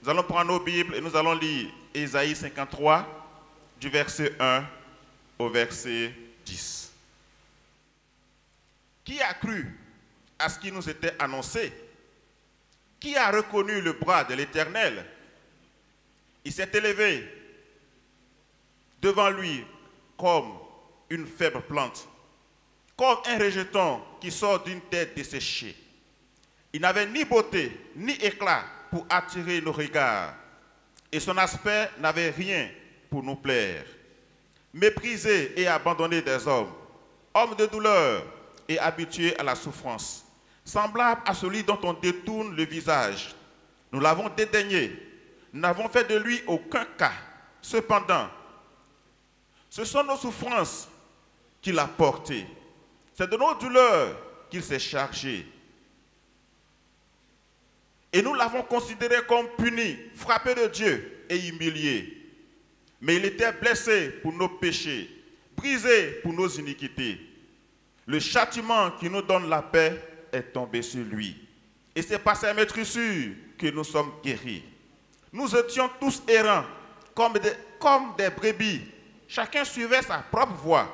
Nous allons prendre nos Bibles et nous allons lire Ésaïe 53, du verset 1 au verset 10. Qui a cru à ce qui nous était annoncé? Qui a reconnu le bras de l'Éternel? Il s'est élevé devant lui comme une faible plante, comme un rejeton qui sort d'une tête desséchée. Il n'avait ni beauté ni éclat pour attirer nos regards, et son aspect n'avait rien pour nous plaire. Méprisé et abandonné des hommes, homme de douleur et habitué à la souffrance, semblable à celui dont on détourne le visage. Nous l'avons dédaigné, nous n'avons fait de lui aucun cas. Cependant, ce sont nos souffrances qu'il a portées. C'est de nos douleurs qu'il s'est chargé. Et nous l'avons considéré comme puni, frappé de Dieu et humilié. Mais il était blessé pour nos péchés, brisé pour nos iniquités. Le châtiment qui nous donne la paix est tombé sur lui. Et c'est par sa maîtrisure que nous sommes guéris. Nous étions tous errants, comme des brebis. Chacun suivait sa propre voie.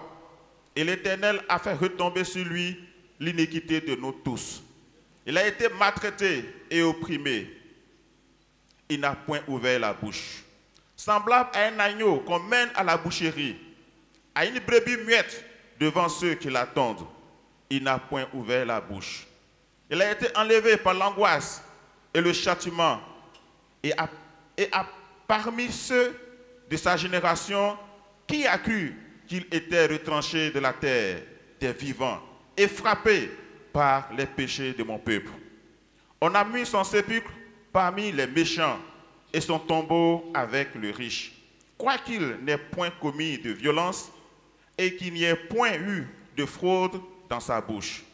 Et l'Éternel a fait retomber sur lui l'iniquité de nous tous. Il a été maltraité et opprimé. Il n'a point ouvert la bouche. Semblable à un agneau qu'on mène à la boucherie, à une brebis muette devant ceux qui l'attendent, il n'a point ouvert la bouche. Il a été enlevé par l'angoisse et le châtiment, et parmi ceux de sa génération, qui a cru qu'il était retranché de la terre des vivants et frappé par les péchés de mon peuple? On a mis son sépulcre parmi les méchants et son tombeau avec le riche. Quoiqu'il n'ait point commis de violence et qu'il n'y ait point eu de fraude dans sa bouche.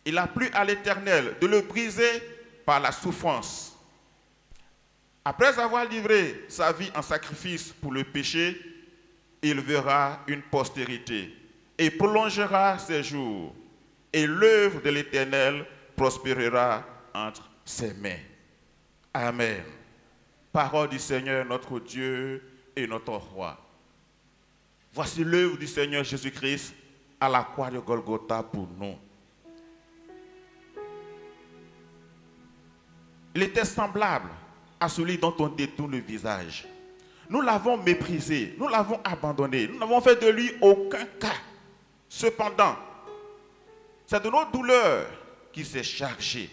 Il a plu à l'Éternel de le briser par la souffrance. Après avoir livré sa vie en sacrifice pour le péché, il verra une postérité et prolongera ses jours. Et l'œuvre de l'Éternel prospérera entre ses mains. Amen. Parole du Seigneur, notre Dieu et notre Roi. Voici l'œuvre du Seigneur Jésus-Christ à la croix de Golgotha pour nous. Il était semblable à celui dont on détourne le visage. Nous l'avons méprisé, nous l'avons abandonné, nous n'avons fait de lui aucun cas. Cependant, c'est de nos douleurs qu'il s'est chargé.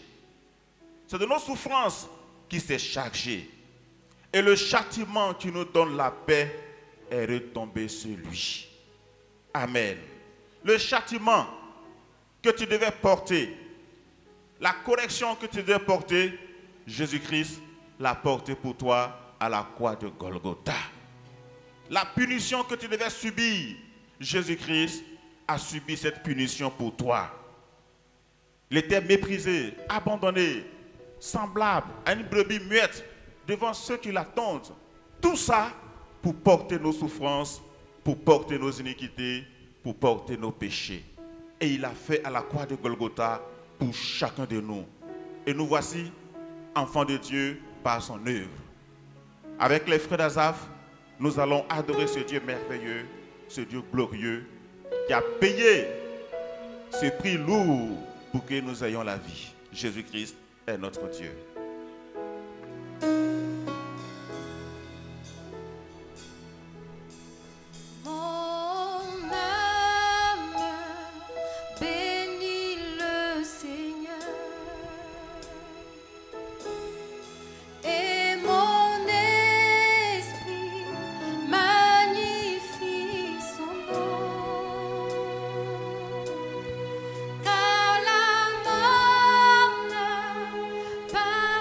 C'est de nos souffrances qu'il s'est chargé. Et le châtiment qui nous donne la paix est retombé sur lui. Amen. Le châtiment que tu devais porter, la correction que tu devais porter, Jésus-Christ l'a porté pour toi à la croix de Golgotha. La punition que tu devais subir, Jésus-Christ a subi cette punition pour toi. Il était méprisé, abandonné, semblable à une brebis muette devant ceux qui l'attendent. Tout ça pour porter nos souffrances, pour porter nos iniquités, pour porter nos péchés. Et il a fait à la croix de Golgotha pour chacun de nous. Et nous voici, enfants de Dieu, par son œuvre. Avec les frères d'Azaph, nous allons adorer ce Dieu merveilleux, ce Dieu glorieux, qui a payé ce prix lourd pour que nous ayons la vie. Jésus-Christ est notre Dieu. Car la mort n'a pas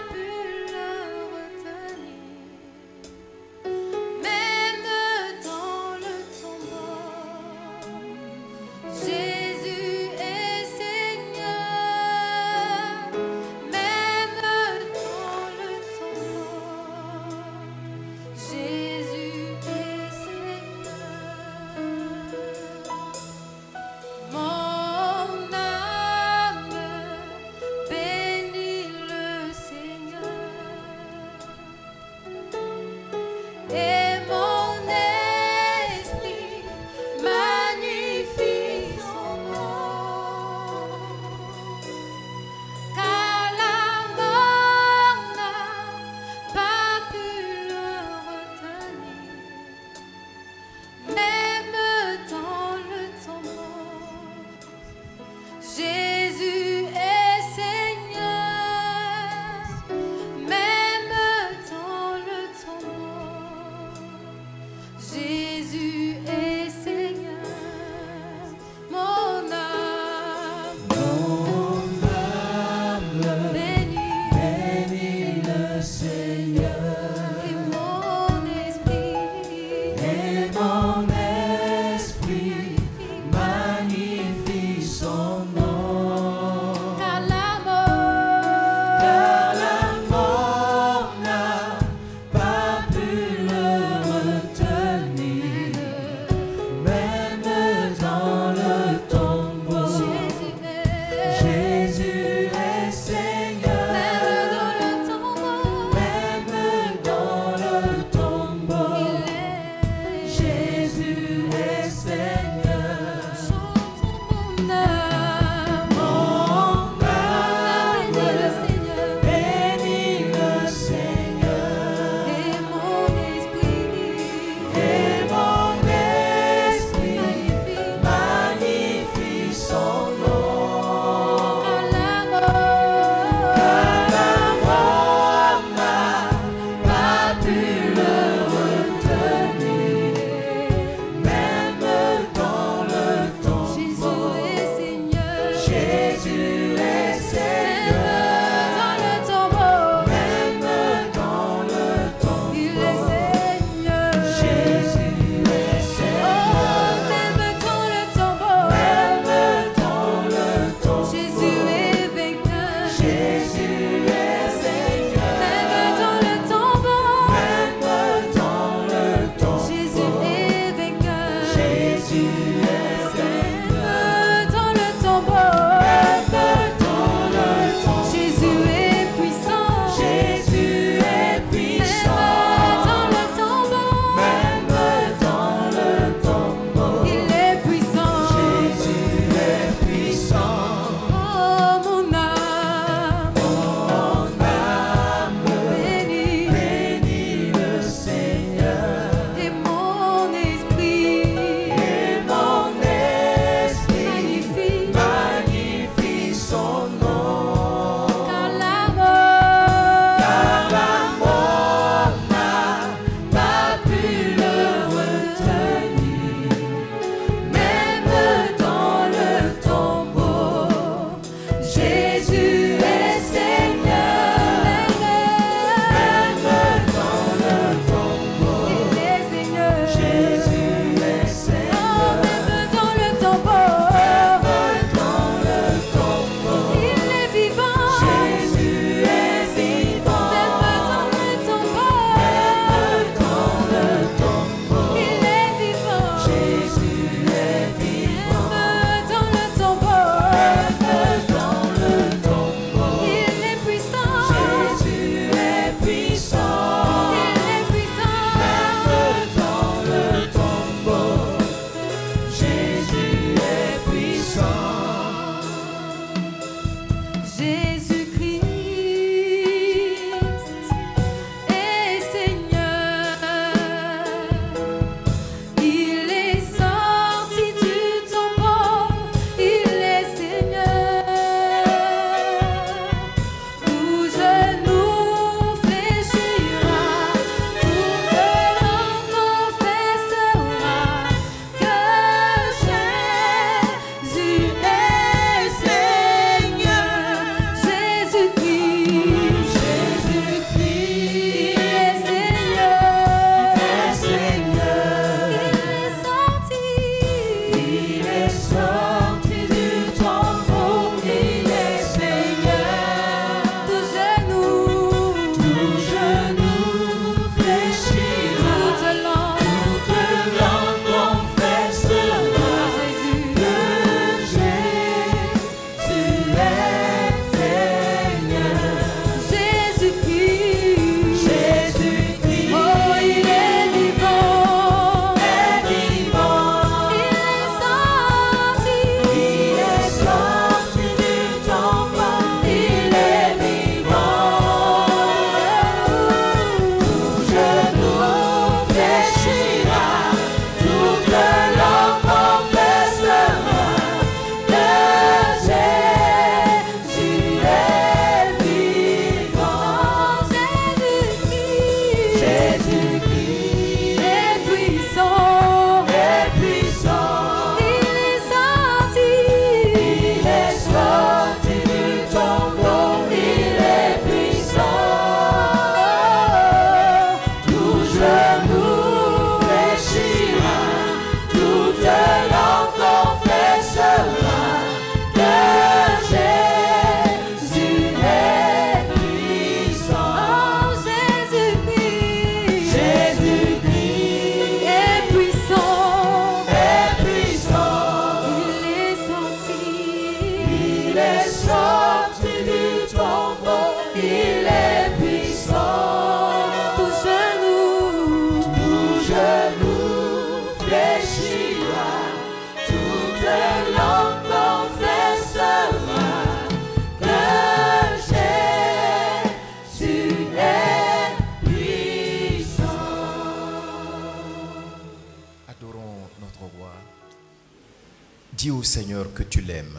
Dis au Seigneur que tu l'aimes.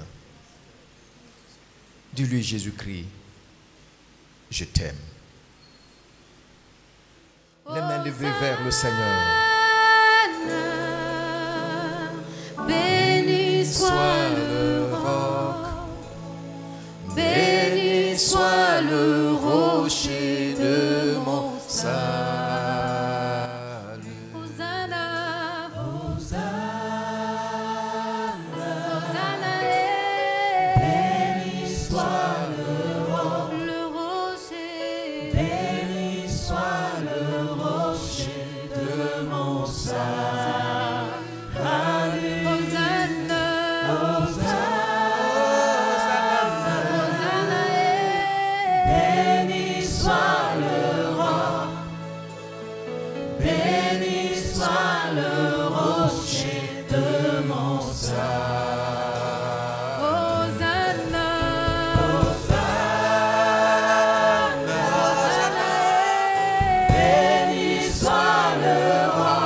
Dis-lui, Jésus-Christ, je t'aime. Les mains levées vers le Seigneur. Béni soit le roc, béni soit le rocher de mon salut. Hosanna, Hosanna, Hosanna, béni soit le rocher, béni soit le rocher de mon salut. Hosanna, Hosanna, béni soit le roi, béni soit le rocher de mon salut. Hosanna, Hosanna, béni soit le roi,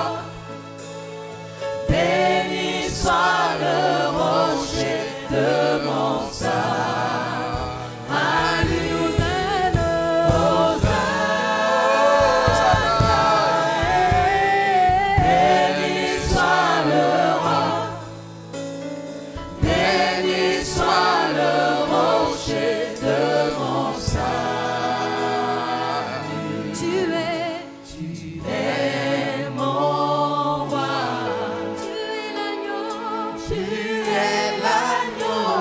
béni soit le rocher de mon salut. Hosanna, béni soit le roi, béni soit le rocher de mon salut. Tu es mon roi. Tu es l'agneau,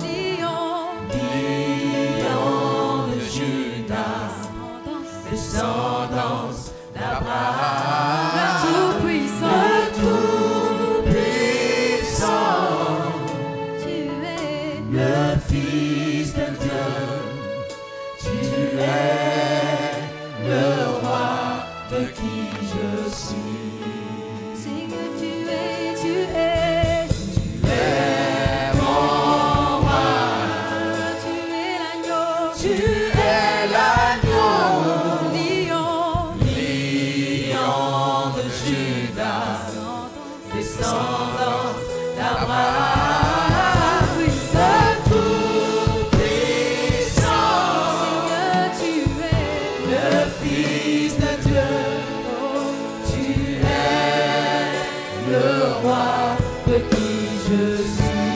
lion de Judas, descendance d'Abraham, le Tout-Puissant. Tu es le Fils de Dieu, tu es le roi de qui je suis. Seigneur, tu es mon roi. Tu es l'agneau, lion de Judas, descendance d'Abraham, le Tout-Puissant. Seigneur, tu es le Fils de Dieu, tu es le roi de qui je suis.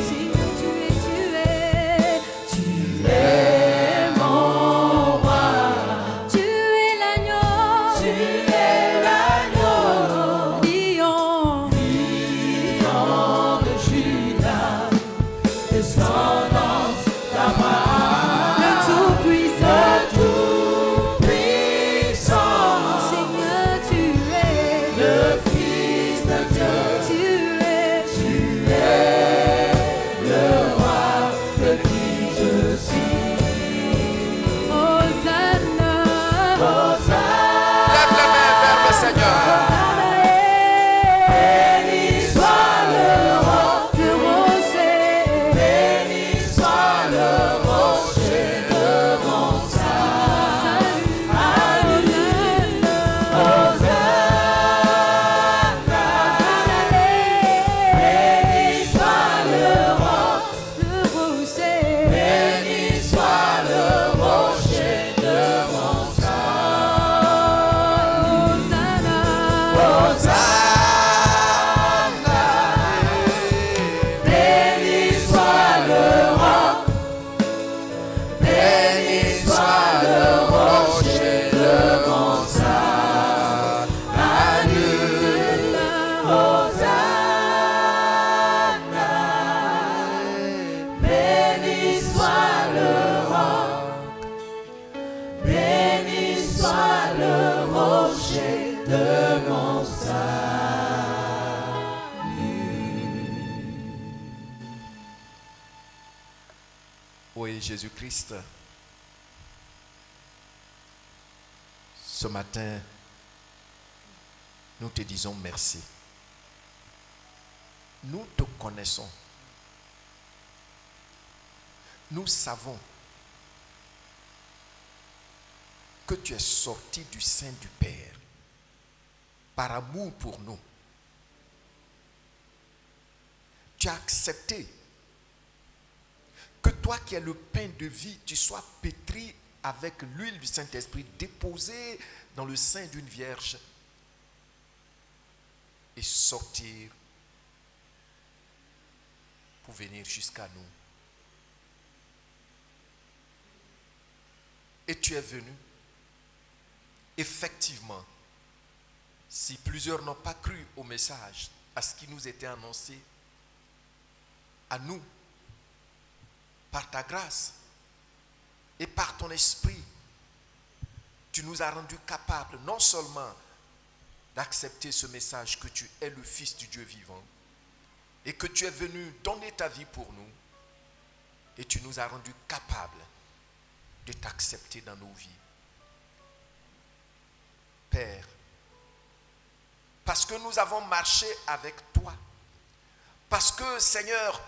Seigneur, tu es mon roi. Tu es l'agneau, lion de Judas, descendance d'Abraham, le Tout-Puissant. Seigneur, tu es le Fils de Dieu, tu es le roi de qui je suis. Hosanna, Lève les mains vers le Seigneur. béni soit le rocher, béni soit le rocher de mon salut. Hosanna, béni soit le rocher, béni soit le rocher de mon salut. Hosanna, béni soit le roc, béni soit le rocher de mon salut. Hosanna, béni soit le roc, béni soit le rocher de mon salut. Oui, Jésus-Christ, ce matin, nous te disons merci. Nous te connaissons. Nous savons que tu es sorti du sein du Père par amour pour nous. tu as accepté que toi qui es le pain de vie, tu sois pétri avec l'huile du Saint-Esprit déposée dans le sein d'une vierge et sortir pour venir jusqu'à nous. Et tu es venu. Effectivement, si plusieurs n'ont pas cru au message, à ce qui nous était annoncé, à nous, par ta grâce et par ton esprit, tu nous as rendus capables non seulement d'accepter ce message que tu es le Fils du Dieu vivant et que tu es venu donner ta vie pour nous, et tu nous as rendus capables de t'accepter dans nos vies. Père, parce que nous avons marché avec toi, parce que, Seigneur,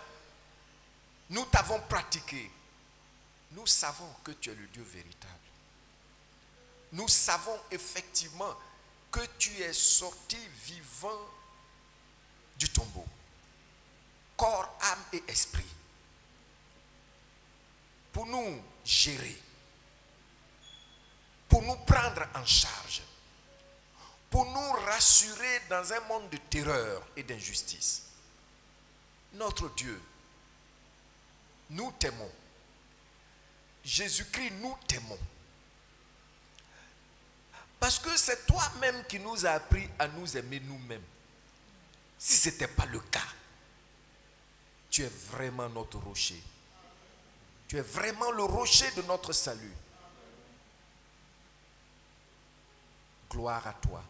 nous t'avons pratiqué, nous savons que tu es le Dieu véritable. Nous savons effectivement que tu es sorti vivant du tombeau, corps, âme et esprit, pour nous gérer, pour nous prendre en charge, pour nous rassurer dans un monde de terreur et d'injustice. Notre Dieu, nous t'aimons. Jésus-Christ, nous t'aimons. Parce que c'est toi-même qui nous as appris à nous aimer nous-mêmes. Si ce n'était pas le cas, tu es vraiment notre rocher. Tu es vraiment le rocher de notre salut. Gloire à toi.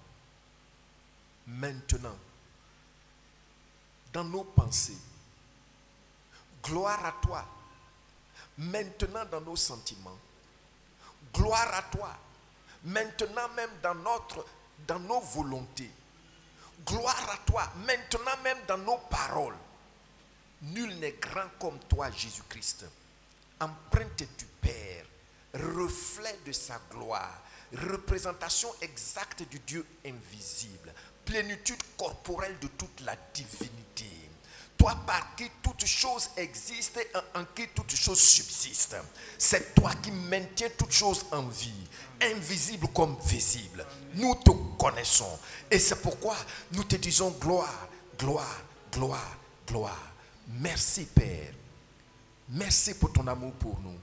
Maintenant, dans nos pensées, gloire à toi. Maintenant dans nos sentiments, gloire à toi. Maintenant même dans nos volontés, gloire à toi. Maintenant même dans nos paroles. Nul n'est grand comme toi, Jésus-Christ. Empreinte du Père, reflet de sa gloire, représentation exacte du Dieu invisible, plénitude corporelle de toute la divinité. Toi par qui toute chose existe et en qui toute chose subsiste. C'est toi qui maintiens toute chose en vie, invisible comme visible. Nous te connaissons et c'est pourquoi nous te disons gloire, gloire, gloire, gloire. Merci Père. Merci pour ton amour pour nous.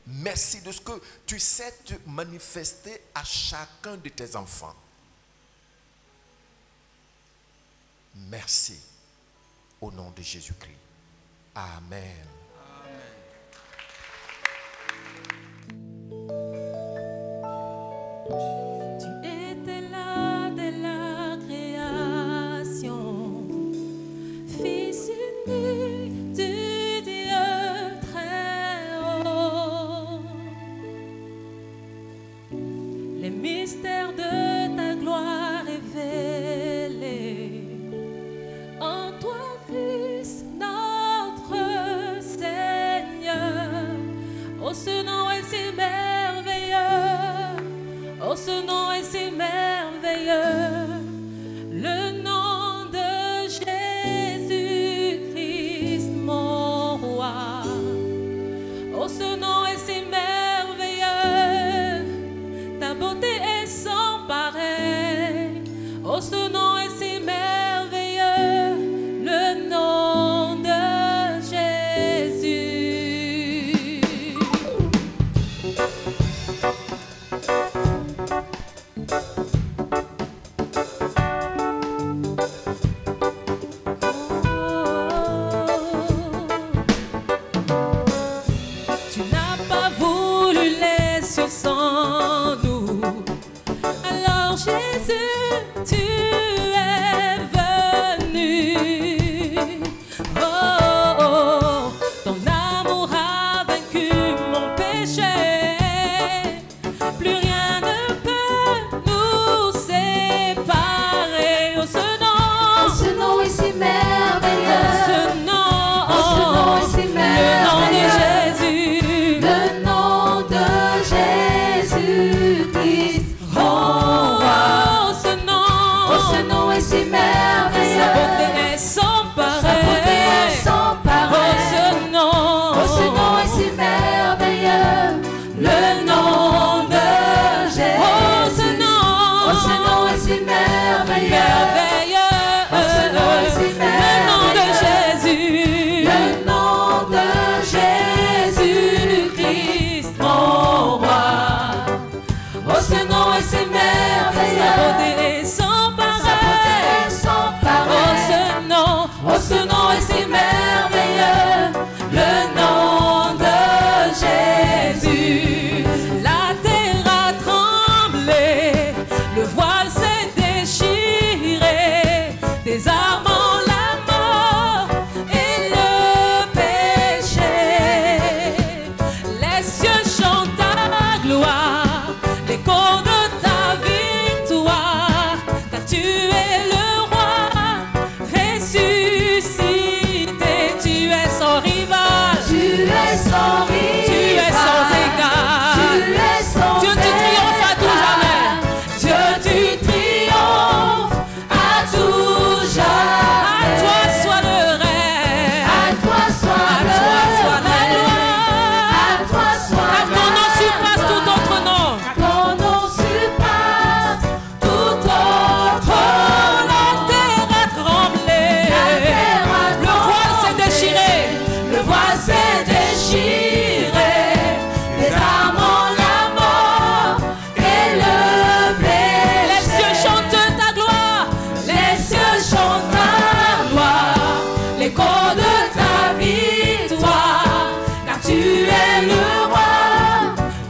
Merci de ce que tu sais te manifester à chacun de tes enfants. Merci. Au nom de Jésus-Christ. Amen. Tu étais là dès la création, Fils unique du Dieu très haut. Les mystères de ta gloire révélés en toi, Fils, notre Seigneur. Oh, ce nom est si merveilleux. Oh, ce Oh, ce nom est si merveilleux, le nom de Jésus. La terre a tremblé, le voile s'est déchiré, désarmant la mort et le péché. Les cieux chantent ta gloire, l'écho de ta victoire, car tu es le roi ressuscité. Tu es sans rival, Tu es sans rival. tu es sans égal. Tu es sans Dieu, tu triomphes à tout jamais. Dieu, tu triomphes à tout jamais. À toi soit le règne, À toi soit à le toi soit la gloire. À toi soit Car ton nom surpasse tout autre nom. Ton nom surpasse tout autre La terre a tremblé, terre a le voile s'est déchiré, Le voile s'est déchiré, désarmant la mort et le péché. les cieux chantent ta gloire, Les cieux chantent ta gloire, l'écho de ta victoire, car tu es le roi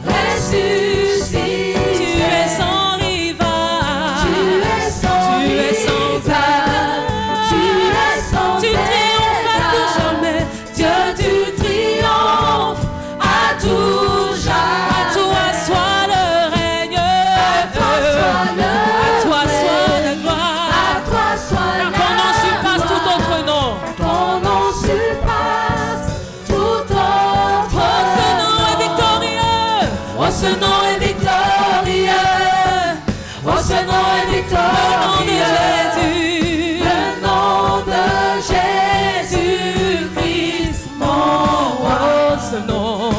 ressuscité. tu es sans rival, Tu es sans tu es sans rival. Tu es sans tu triomphes à tout égal. jamais. Dieu, tu triomphes à tout À jamais. toi soit le règne, À toi soit le à toi soit la gloire. À toi soit Car la ton nom surpasse tout gloire. autre nom. Ton nom surpasse tout autre Oh, ce nom est victorieux. Oh, ce nom est victorieux. Oh, ce nom est Le nom de victorieux. Jésus. Le nom de Jésus-Christ, mon roi. Oh, ce nom. Oh,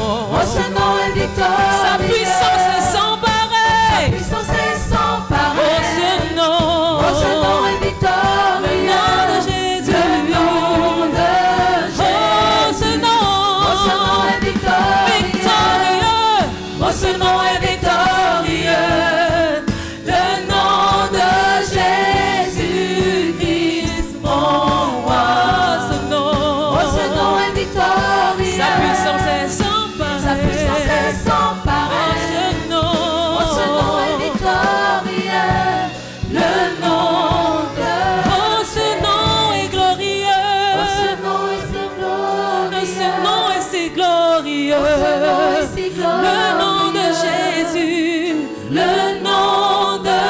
ce nom est victorieux. Sa puissance est sans pareil. Puissance est sans Oh, pareil. ce nom. Oh, ce nom est victorieux. Le nom de Jésus. Le nom de Oh, ce nom. Oh, ce nom est victorieux. Victorieux. Oh, ce nom est victorieux. Le nom de Jésus-Christ, mon roi. Oh, ce nom. Oh, ce nom est victorieux. Sa puissance est sans pareil. Sa puissance est sans Oh, pareil. ce nom. Oh, ce nom est victorieux. Le nom de Oh, ce nom est glorieux. Oh, ce nom est si glorieux. Ce nom est si glorieux. Oh, ce nom est si glorieux. Le nom de Jésus. Le nom de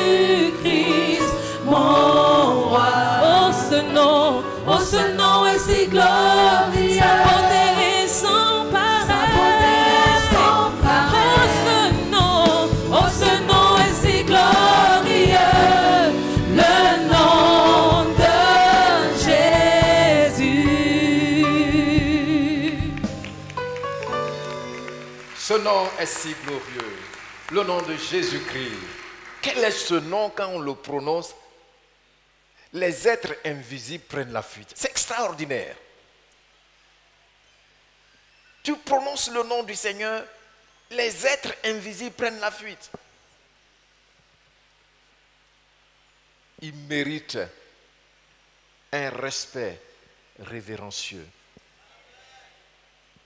Jésus-Christ, mon roi. Oh, ce nom. Oh, ce nom est si glorieux. Sa beauté est sans Sa beauté est sans pareil. Oh, ce nom est si glorieux. Le nom de Jésus. Ce nom est si glorieux, le nom de Jésus-Christ. Quel est ce nom quand on le prononce? Les êtres invisibles prennent la fuite. C'est extraordinaire. Tu prononces le nom du Seigneur, les êtres invisibles prennent la fuite. Il mérite un respect révérencieux.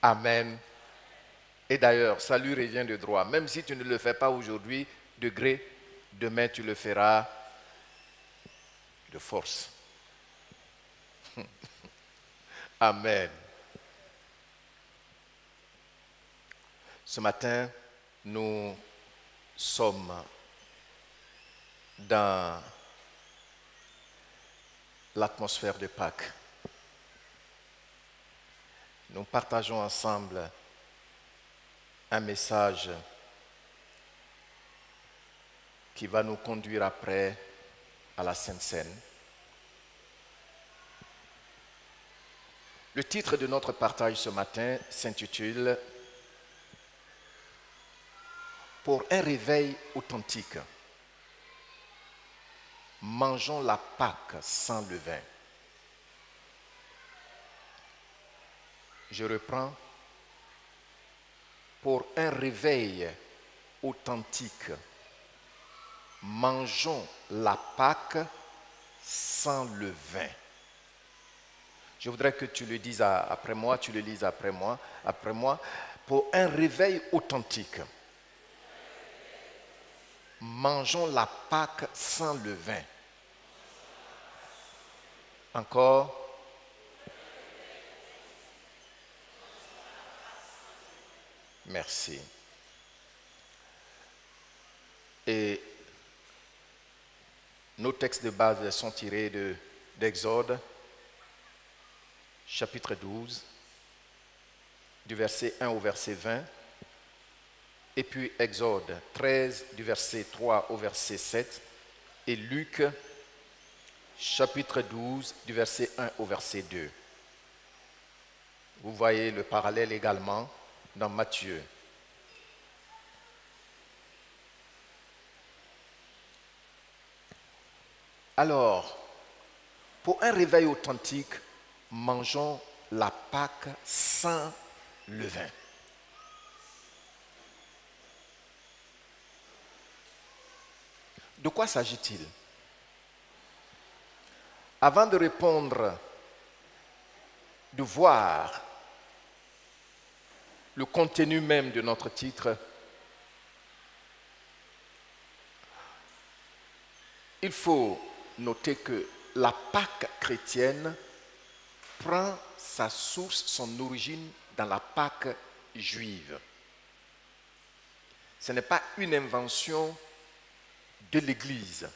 Amen. Et d'ailleurs, ça lui revient de droit. Même si tu ne le fais pas aujourd'hui, de gré, demain tu le feras de force. Amen. Ce matin, nous sommes dans l'atmosphère de Pâques. Nous partageons ensemble un message qui va nous conduire après à la Sainte Seine. Le titre de notre partage ce matin s'intitule « Pour un réveil authentique, mangeons la Pâque sans levain ». Je reprends. Pour un réveil authentique, mangeons la Pâque sans levain. Je voudrais que tu le dises après moi, tu le lises après moi. Pour un réveil authentique, mangeons la Pâque sans levain. Encore. Merci. Et nos textes de base sont tirés d'Exode, chapitre 12, du verset 1 au verset 20, et puis Exode 13, du verset 3 au verset 7, et Luc, chapitre 12, du verset 1 au verset 2. Vous voyez le parallèle également dans Matthieu. Alors, pour un réveil authentique, mangeons la Pâque sans levain. De quoi s'agit-il? Avant de répondre, de voir le contenu même de notre titre, il faut noter que la Pâque chrétienne prend sa source, son origine dans la Pâque juive. Ce n'est pas une invention de l'Église.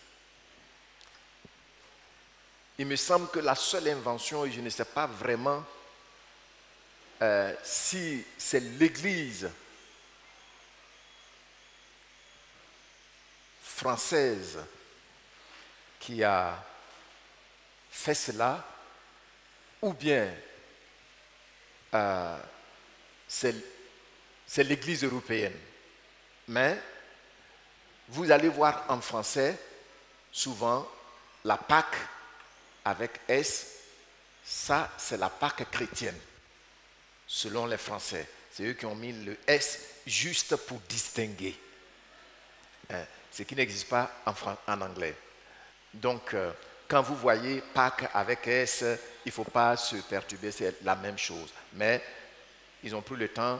Il me semble que la seule invention, et je ne sais pas vraiment si c'est l'Église française qui a fait cela, ou bien c'est l'Église européenne. Mais vous allez voir en français, souvent, la Pâque avec S, ça c'est la Pâque chrétienne, selon les Français. C'est eux qui ont mis le S juste pour distinguer, ce qui n'existe pas en anglais. Donc, quand vous voyez Pâques avec S, il ne faut pas se perturber, c'est la même chose. Mais ils ont pris le temps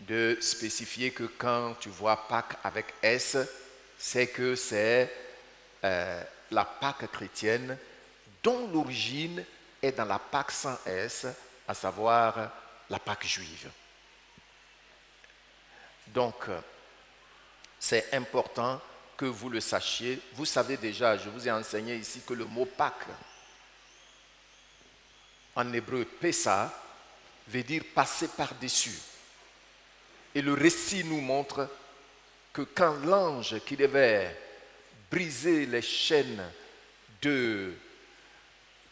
de spécifier que quand tu vois Pâques avec S, c'est que c'est la Pâque chrétienne dont l'origine est dans la Pâque sans S, à savoir la Pâque juive. Donc, c'est important que vous le sachiez. Vous savez déjà, je vous ai enseigné ici que le mot Pâques, en hébreu Pessa, veut dire passer par-dessus. Et le récit nous montre que quand l'ange qui devait briser les chaînes de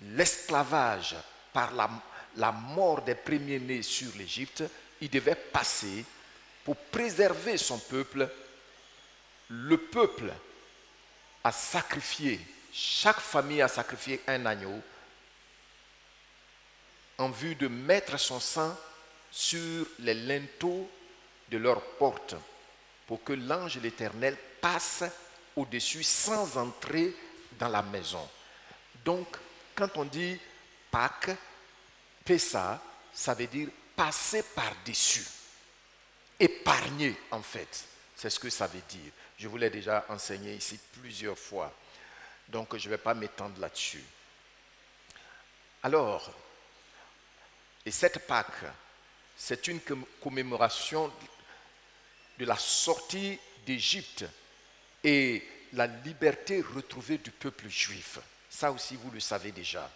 l'esclavage par la mort des premiers-nés sur l'Égypte, il devait passer pour préserver son peuple. Le peuple a sacrifié, chaque famille a sacrifié un agneau en vue de mettre son sang sur les linteaux de leur porte pour que l'ange de l'Éternel passe au-dessus sans entrer dans la maison. Donc, quand on dit Pâques, Pessa, ça veut dire passer par-dessus, épargner en fait, c'est ce que ça veut dire. Je vous l'ai déjà enseigné ici plusieurs fois, donc je ne vais pas m'étendre là-dessus. Alors, et cette Pâque, c'est une commémoration de la sortie d'Égypte et la liberté retrouvée du peuple juif. Ça aussi, vous le savez déjà.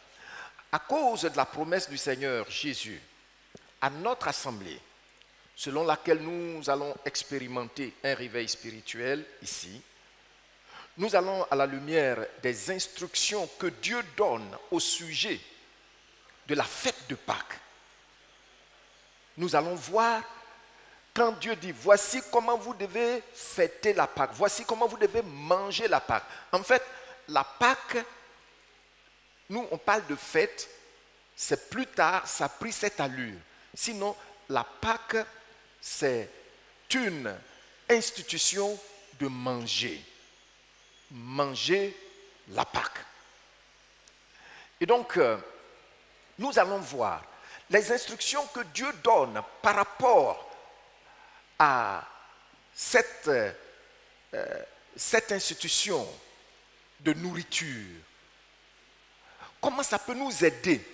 À cause de la promesse du Seigneur Jésus à notre assemblée, selon laquelle nous allons expérimenter un réveil spirituel ici, nous allons à la lumière des instructions que Dieu donne au sujet de la fête de Pâques. Nous allons voir quand Dieu dit, voici comment vous devez fêter la Pâque, voici comment vous devez manger la Pâque. En fait, la Pâque, nous on parle de fête, c'est plus tard, ça a pris cette allure. Sinon, la Pâque, c'est une institution de manger. Manger la Pâque. Et donc, nous allons voir les instructions que Dieu donne par rapport à cette institution de nourriture. Comment ça peut nous aider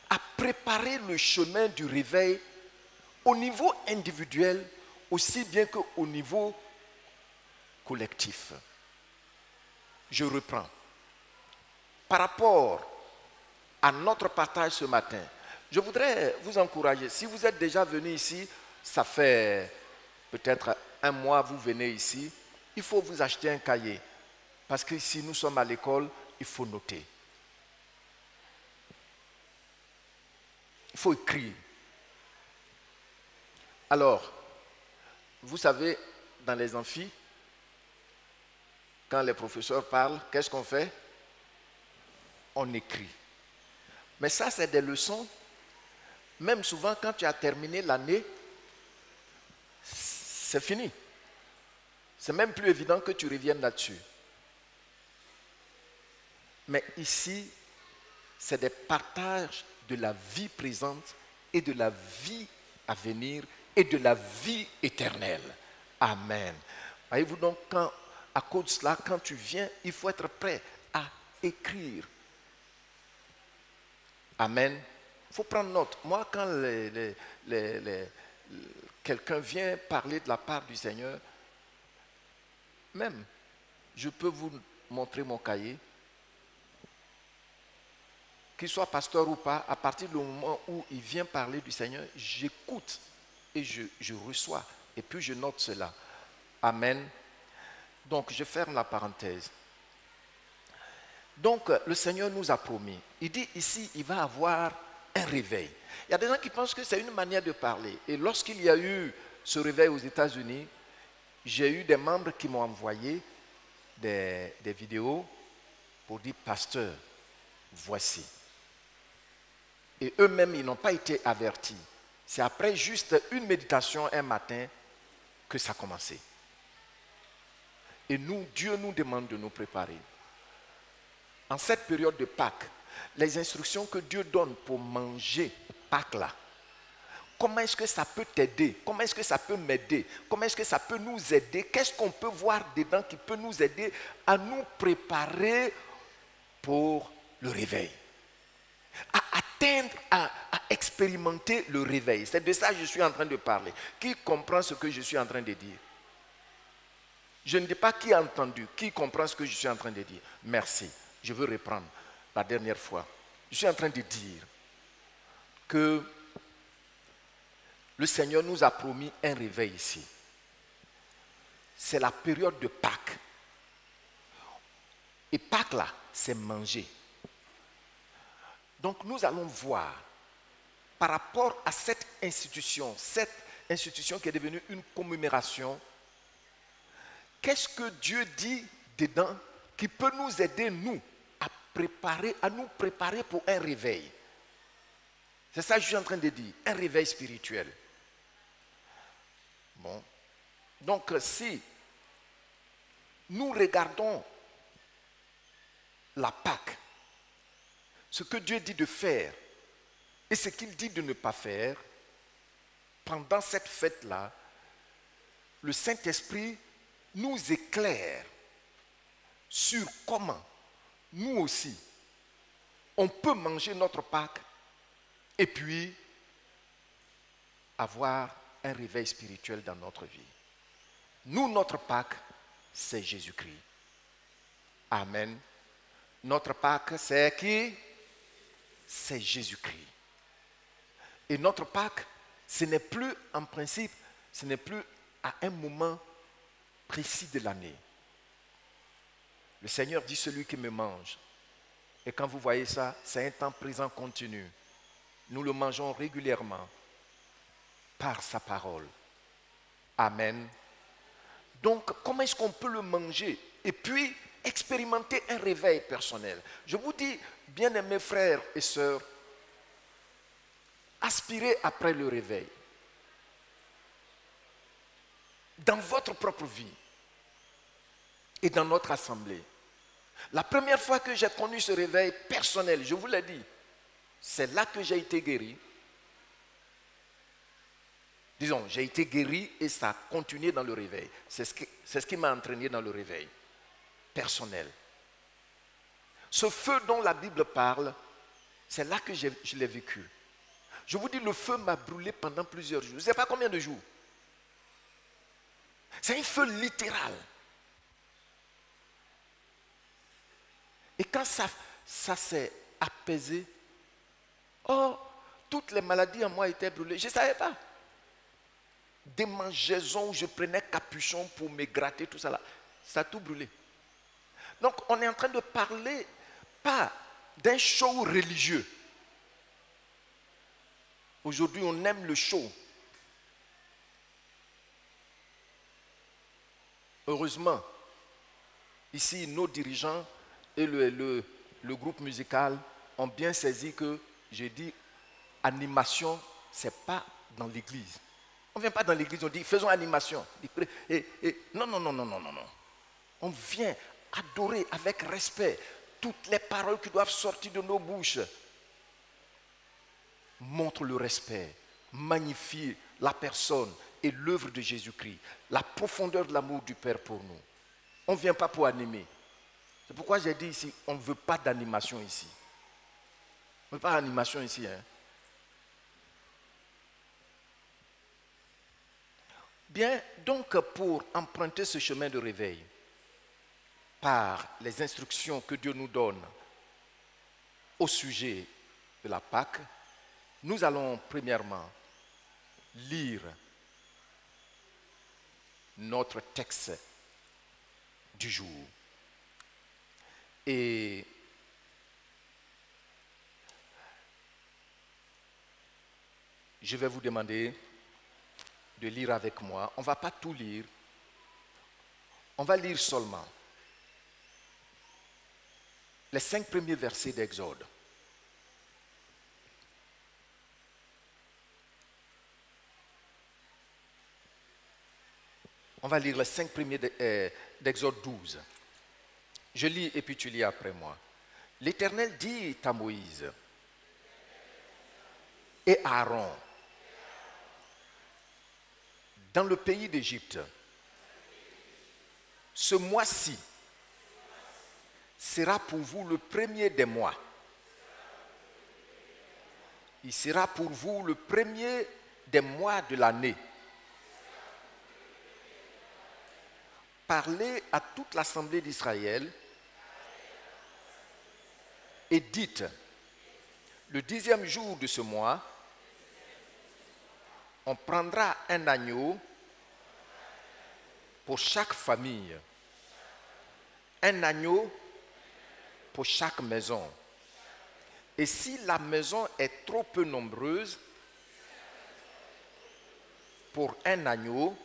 à préparer le chemin du réveil au niveau individuel aussi bien qu'au niveau collectif. Je reprends. Par rapport à notre partage ce matin, je voudrais vous encourager. Si vous êtes déjà venu ici, ça fait peut-être un mois, vous venez ici, il faut vous acheter un cahier. Parce que si nous sommes à l'école, il faut noter. Il faut écrire. Alors, vous savez, dans les amphis, quand les professeurs parlent, qu'est-ce qu'on fait? On écrit. Mais ça, c'est des leçons. Même souvent, quand tu as terminé l'année, c'est fini. C'est même plus évident que tu reviennes là-dessus. Mais ici, c'est des partages de la vie présente et de la vie à venir et de la vie éternelle. Amen. Voyez-vous donc, à cause de cela, quand tu viens, il faut être prêt à écrire. Amen. Il faut prendre note. Moi, quand quelqu'un vient parler de la part du Seigneur, même, je peux vous montrer mon cahier. Qu'il soit pasteur ou pas, à partir du moment où il vient parler du Seigneur, j'écoute et je reçois. Et puis je note cela. Amen. Donc, je ferme la parenthèse. Donc, le Seigneur nous a promis. Il dit ici, il va avoir un réveil. Il y a des gens qui pensent que c'est une manière de parler. Et lorsqu'il y a eu ce réveil aux États-Unis, j'ai eu des membres qui m'ont envoyé des vidéos pour dire, pasteur, voici. Et eux-mêmes, ils n'ont pas été avertis. C'est après juste une méditation un matin que ça a commencé. Et nous, Dieu nous demande de nous préparer. En cette période de Pâques, les instructions que Dieu donne pour manger Pâques là, comment est-ce que ça peut t'aider? Comment est-ce que ça peut m'aider? Comment est-ce que ça peut nous aider? Qu'est-ce qu'on peut voir dedans qui peut nous aider à nous préparer pour le réveil? À atteindre, à expérimenter le réveil. C'est de ça que je suis en train de parler. Qui comprend ce que je suis en train de dire? Je ne dis pas qui a entendu, qui comprend ce que je suis en train de dire. Merci. Je veux reprendre la dernière fois. Je suis en train de dire que le Seigneur nous a promis un réveil ici. C'est la période de Pâques. Et Pâques là, c'est manger. Donc nous allons voir par rapport à cette institution qui est devenue une commémoration, qu'est-ce que Dieu dit dedans qui peut nous aider, nous, à nous préparer pour un réveil. C'est ça que je suis en train de dire, un réveil spirituel. Bon. Donc si nous regardons la Pâque, ce que Dieu dit de faire et ce qu'il dit de ne pas faire, pendant cette fête-là, le Saint-Esprit nous éclaire sur comment nous aussi, on peut manger notre Pâques et puis avoir un réveil spirituel dans notre vie. Nous, notre Pâques, c'est Jésus-Christ. Amen. Notre Pâques, c'est qui? C'est Jésus-Christ. Et notre Pâques, ce n'est plus en principe, ce n'est plus à un moment précis de l'année. Le Seigneur dit celui qui me mange. Et quand vous voyez ça, c'est un temps présent continu. Nous le mangeons régulièrement par sa parole. Amen. Donc, comment est-ce qu'on peut le manger? Et puis, expérimenter un réveil personnel. Je vous dis, bien-aimés frères et sœurs, aspirez après le réveil. Dans votre propre vie et dans notre assemblée. La première fois que j'ai connu ce réveil personnel, je vous l'ai dit, c'est là que j'ai été guéri. Disons, j'ai été guéri et ça a continué dans le réveil. C'est ce qui m'a entraîné dans le réveil personnel. Ce feu dont la Bible parle, c'est là que je l'ai vécu. Je vous dis, le feu m'a brûlé pendant plusieurs jours. Je ne sais pas combien de jours. C'est un feu littéral. Et quand ça s'est apaisé, oh, toutes les maladies en moi étaient brûlées. Je ne savais pas. Démangeaisons où je prenais capuchon pour me gratter, tout ça là. Ça a tout brûlé. Donc on est en train de parler pas d'un show religieux. Aujourd'hui on aime le show. Heureusement, ici nos dirigeants et le groupe musical ont bien saisi que j'ai dit animation, ce n'est pas dans l'église. On ne vient pas dans l'église, on dit faisons animation. Non. On vient adorer avec respect toutes les paroles qui doivent sortir de nos bouches. Montre le respect, magnifie la personne et l'œuvre de Jésus-Christ, la profondeur de l'amour du Père pour nous. On ne vient pas pour animer. C'est pourquoi j'ai dit ici, on ne veut pas d'animation ici. On ne veut pas d'animation ici. Hein. Bien, donc pour emprunter ce chemin de réveil, par les instructions que Dieu nous donne au sujet de la Pâque, nous allons premièrement lire notre texte du jour. Et je vais vous demander de lire avec moi. On ne va pas tout lire. On va lire seulement les 5 premiers versets d'Exode. On va lire les 5 premiers d'Exode 12. Je lis et puis tu lis après moi. L'Éternel dit à Moïse et à Aaron, dans le pays d'Égypte, ce mois-ci sera pour vous le premier des mois. Il sera pour vous le premier des mois de l'année. Parlez à toute l'assemblée d'Israël et dites, le 10e jour de ce mois, on prendra un agneau pour chaque famille, un agneau pour chaque maison. Et si la maison est trop peu nombreuse pour un agneau,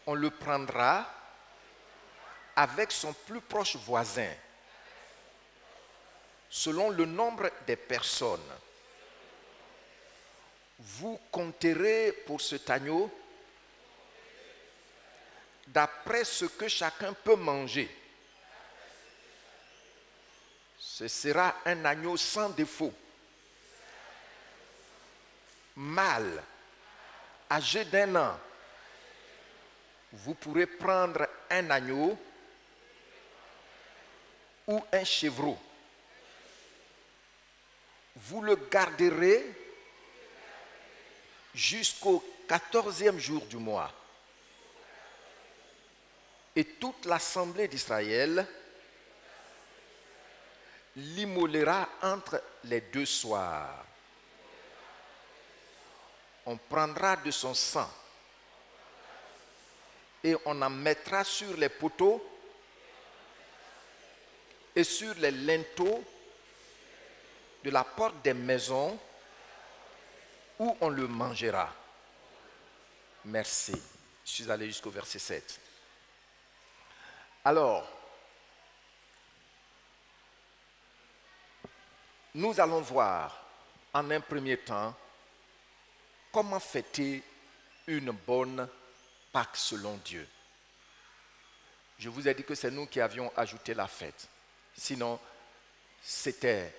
on le prendra avec son plus proche voisin, selon le nombre des personnes. Vous compterez pour cet agneau d'après ce que chacun peut manger. Ce sera un agneau sans défaut, mâle, âgé d'1 an. Vous pourrez prendre un agneau ou un chevreau. Vous le garderez jusqu'au 14e jour du mois. Et toute l'assemblée d'Israël l'immolera entre les 2 soirs. On prendra de son sang et on en mettra sur les poteaux et sur les linteaux de la porte des maisons où on le mangera. Merci. Je suis allé jusqu'au verset 7. Alors, nous allons voir en un premier temps comment fêter une bonne Pâque selon Dieu. Je vous ai dit que c'est nous qui avions ajouté la fête. Sinon, c'était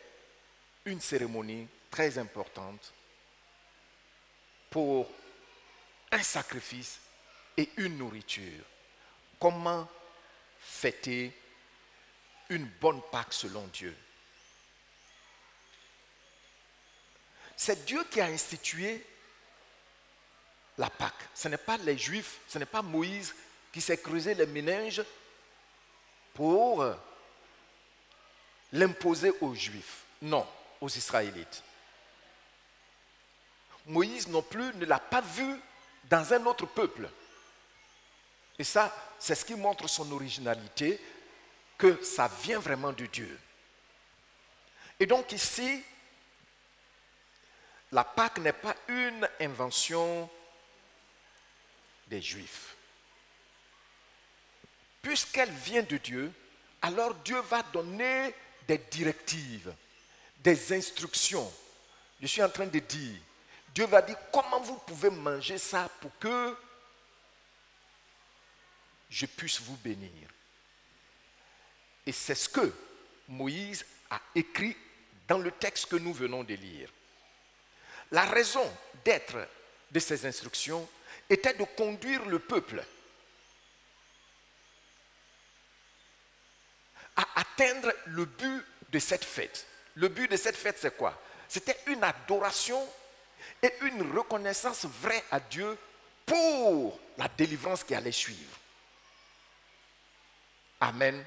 une cérémonie très importante pour un sacrifice et une nourriture. Comment fêter une bonne Pâque selon Dieu? C'est Dieu qui a institué la Pâque. Ce n'est pas les Juifs, ce n'est pas Moïse qui s'est creusé les méninges pour l'imposer aux Juifs. Non, aux Israélites. Moïse non plus ne l'a pas vu dans un autre peuple. Et ça, c'est ce qui montre son originalité, que ça vient vraiment de Dieu. Et donc ici, la Pâque n'est pas une invention des Juifs. Puisqu'elle vient de Dieu, alors Dieu va donner des directives, des instructions. Je suis en train de dire, Dieu va dire comment vous pouvez manger ça pour que je puisse vous bénir. Et c'est ce que Moïse a écrit dans le texte que nous venons de lire. La raison d'être de ces instructions était de conduire le peuple à atteindre le but de cette fête. Le but de cette fête, c'est quoi? C'était une adoration et une reconnaissance vraie à Dieu pour la délivrance qui allait suivre. Amen.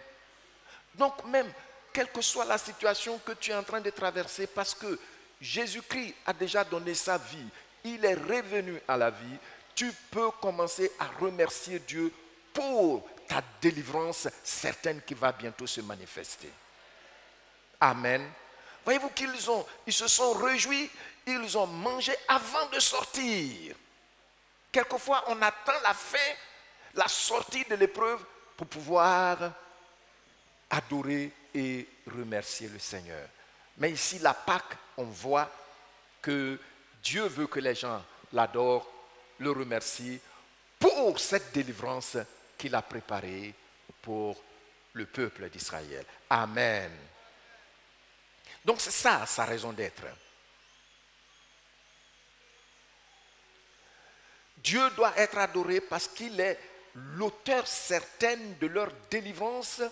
Donc même, quelle que soit la situation que tu es en train de traverser, parce que Jésus-Christ a déjà donné sa vie, il est revenu à la vie, tu peux commencer à remercier Dieu pour ta délivrance certaine qui va bientôt se manifester. Amen. Voyez-vous ils se sont réjouis, ils ont mangé avant de sortir. Quelquefois, on attend la fin, la sortie de l'épreuve pour pouvoir adorer et remercier le Seigneur. Mais ici, la Pâque, on voit que Dieu veut que les gens l'adorent, le remercient pour cette délivrance qu'il a préparée pour le peuple d'Israël. Amen. Donc c'est ça sa raison d'être. Dieu doit être adoré parce qu'il est l'auteur certain de leur délivrance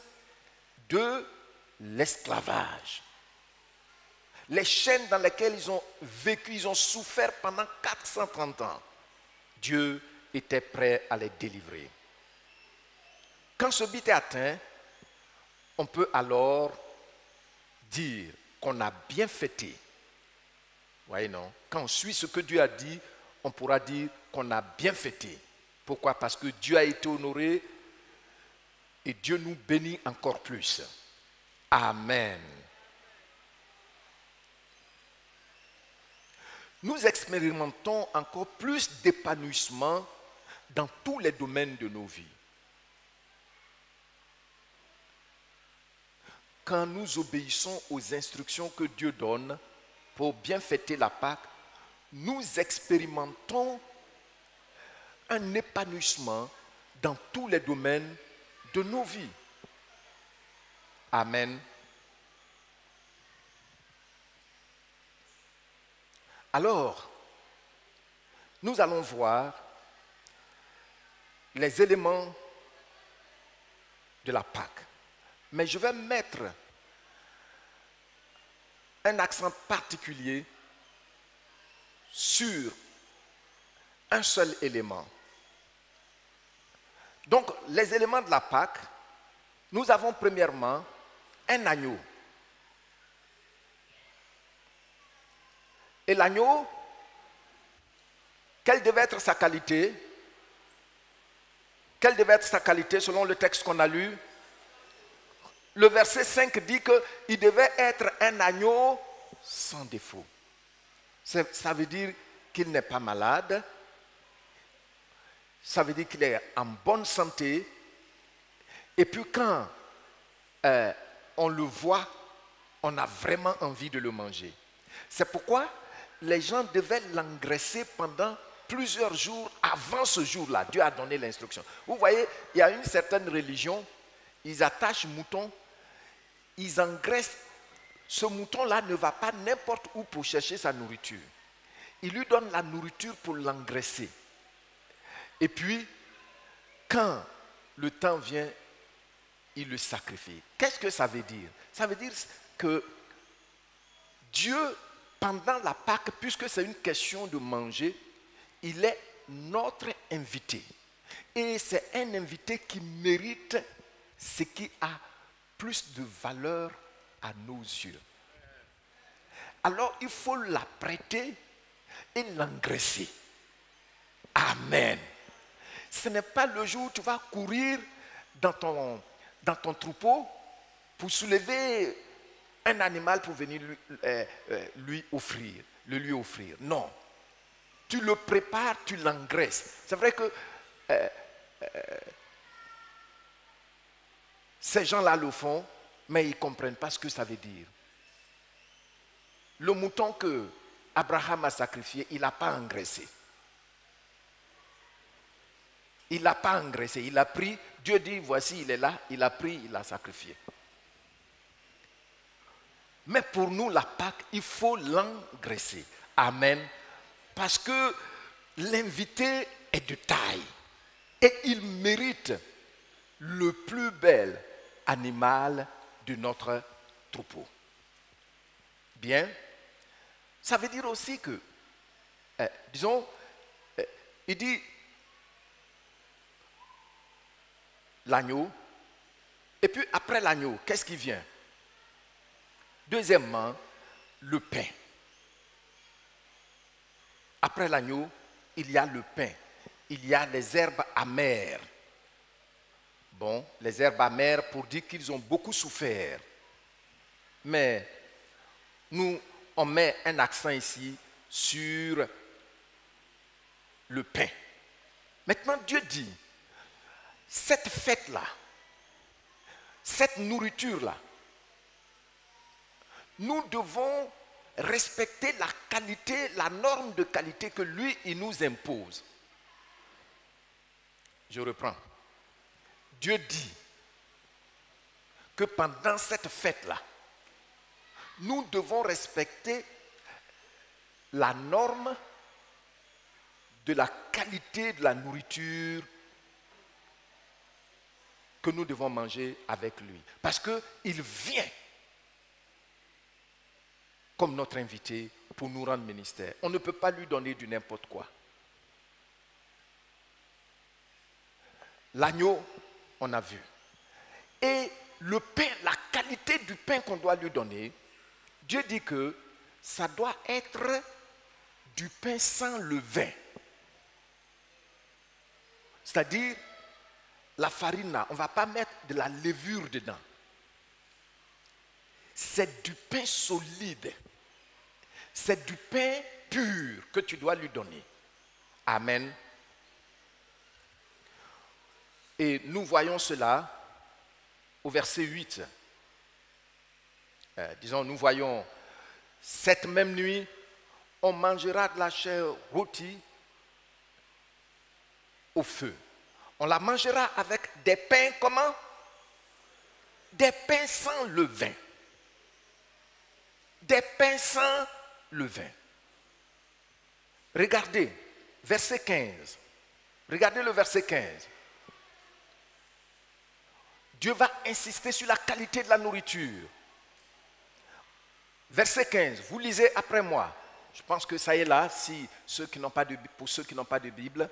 de l'esclavage. Les chaînes dans lesquelles ils ont vécu, ils ont souffert pendant 430 ans. Dieu était prêt à les délivrer. Quand ce but est atteint, on peut alors dire qu'on a bien fêté. Vous voyez, non? Quand on suit ce que Dieu a dit, on pourra dire qu'on a bien fêté. Pourquoi? Parce que Dieu a été honoré et Dieu nous bénit encore plus. Amen. Nous expérimentons encore plus d'épanouissement dans tous les domaines de nos vies. Quand nous obéissons aux instructions que Dieu donne pour bien fêter la Pâque, nous expérimentons un épanouissement dans tous les domaines de nos vies. Amen. Alors, nous allons voir les éléments de la Pâque. Mais je vais mettre un accent particulier sur un seul élément. Donc, les éléments de la Pâque, nous avons premièrement un agneau. Et l'agneau, quelle devait être sa qualité? Quelle devait être sa qualité selon le texte qu'on a lu? Le verset 5 dit qu'il devait être un agneau sans défaut. Ça veut dire qu'il n'est pas malade. Ça veut dire qu'il est en bonne santé. Et puis quand on le voit, on a vraiment envie de le manger. C'est pourquoi les gens devaient l'engraisser pendant plusieurs jours avant ce jour-là, Dieu a donné l'instruction. Vous voyez, il y a une certaine religion, ils attachent mouton, ils engraissent. Ce mouton-là ne va pas n'importe où pour chercher sa nourriture. Il lui donne la nourriture pour l'engraisser. Et puis, quand le temps vient, il le sacrifie. Qu'est-ce que ça veut dire? Ça veut dire que Dieu, pendant la Pâque, puisque c'est une question de manger, il est notre invité. Et c'est un invité qui mérite ce qui a plus de valeur à nos yeux. Alors, il faut l'apprêter et l'engraisser. Amen. Ce n'est pas le jour où tu vas courir dans ton troupeau pour soulever un animal pour venir lui offrir. Non. Tu le prépares, tu l'engraisses. C'est vrai que ces gens-là le font, mais ils ne comprennent pas ce que ça veut dire. Le mouton que Abraham a sacrifié, il n'a pas engraissé. Il n'a pas engraissé, il a pris, Dieu dit, voici, il est là, il a pris, il a sacrifié. Mais pour nous, la Pâque, il faut l'engraisser. Amen. Parce que l'invité est de taille et il mérite le plus bel animal de notre troupeau. Bien. Ça veut dire aussi que, il dit l'agneau, et puis après l'agneau, qu'est-ce qui vient? Deuxièmement, le pain. Après l'agneau, il y a le pain. Il y a les herbes amères. Bon, les herbes amères pour dire qu'ils ont beaucoup souffert. Mais nous, on met un accent ici sur le pain. Maintenant, Dieu dit, cette fête-là, cette nourriture-là, nous devons respecter la qualité, la norme de qualité que lui, il nous impose. Je reprends. Dieu dit que pendant cette fête-là, nous devons respecter la norme de la qualité de la nourriture que nous devons manger avec lui. Parce qu'il vient comme notre invité pour nous rendre ministère. On ne peut pas lui donner du n'importe quoi. L'agneau, on a vu. Et le pain, la qualité du pain qu'on doit lui donner, Dieu dit que ça doit être du pain sans levain. C'est-à-dire, la farine là, on ne va pas mettre de la levure dedans. C'est du pain solide. C'est du pain pur que tu dois lui donner. Amen. Et nous voyons cela au verset 8. Nous voyons, cette même nuit, on mangera de la chair rôtie au feu. On la mangera avec des pains, comment? Des pains sans levain. Des pains sans levain. Regardez, verset 15. Regardez le verset 15. Dieu va insister sur la qualité de la nourriture. Verset 15, vous lisez après moi. Je pense que ça est là, pour ceux qui n'ont pas de Bible.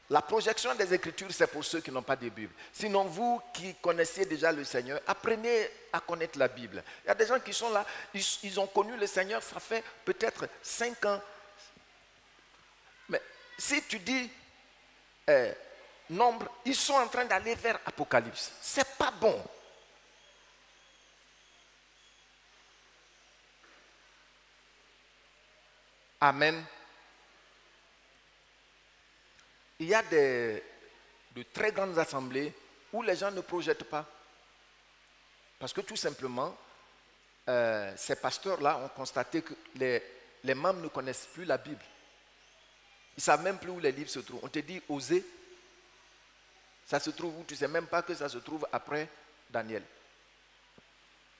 La projection des Écritures, c'est pour ceux qui n'ont pas de Bible. Sinon, vous qui connaissiez déjà le Seigneur, apprenez à connaître la Bible. Il y a des gens qui sont là, ils ont connu le Seigneur, ça fait peut-être 5 ans. Mais si tu dis nombre, ils sont en train d'aller vers Apocalypse. C'est pas bon. Amen. Il y a de très grandes assemblées où les gens ne projettent pas. Parce que tout simplement, ces pasteurs-là ont constaté que les membres ne connaissent plus la Bible. Ils ne savent même plus où les livres se trouvent. On te dit Osée, ça se trouve où? Tu ne sais même pas que ça se trouve après Daniel.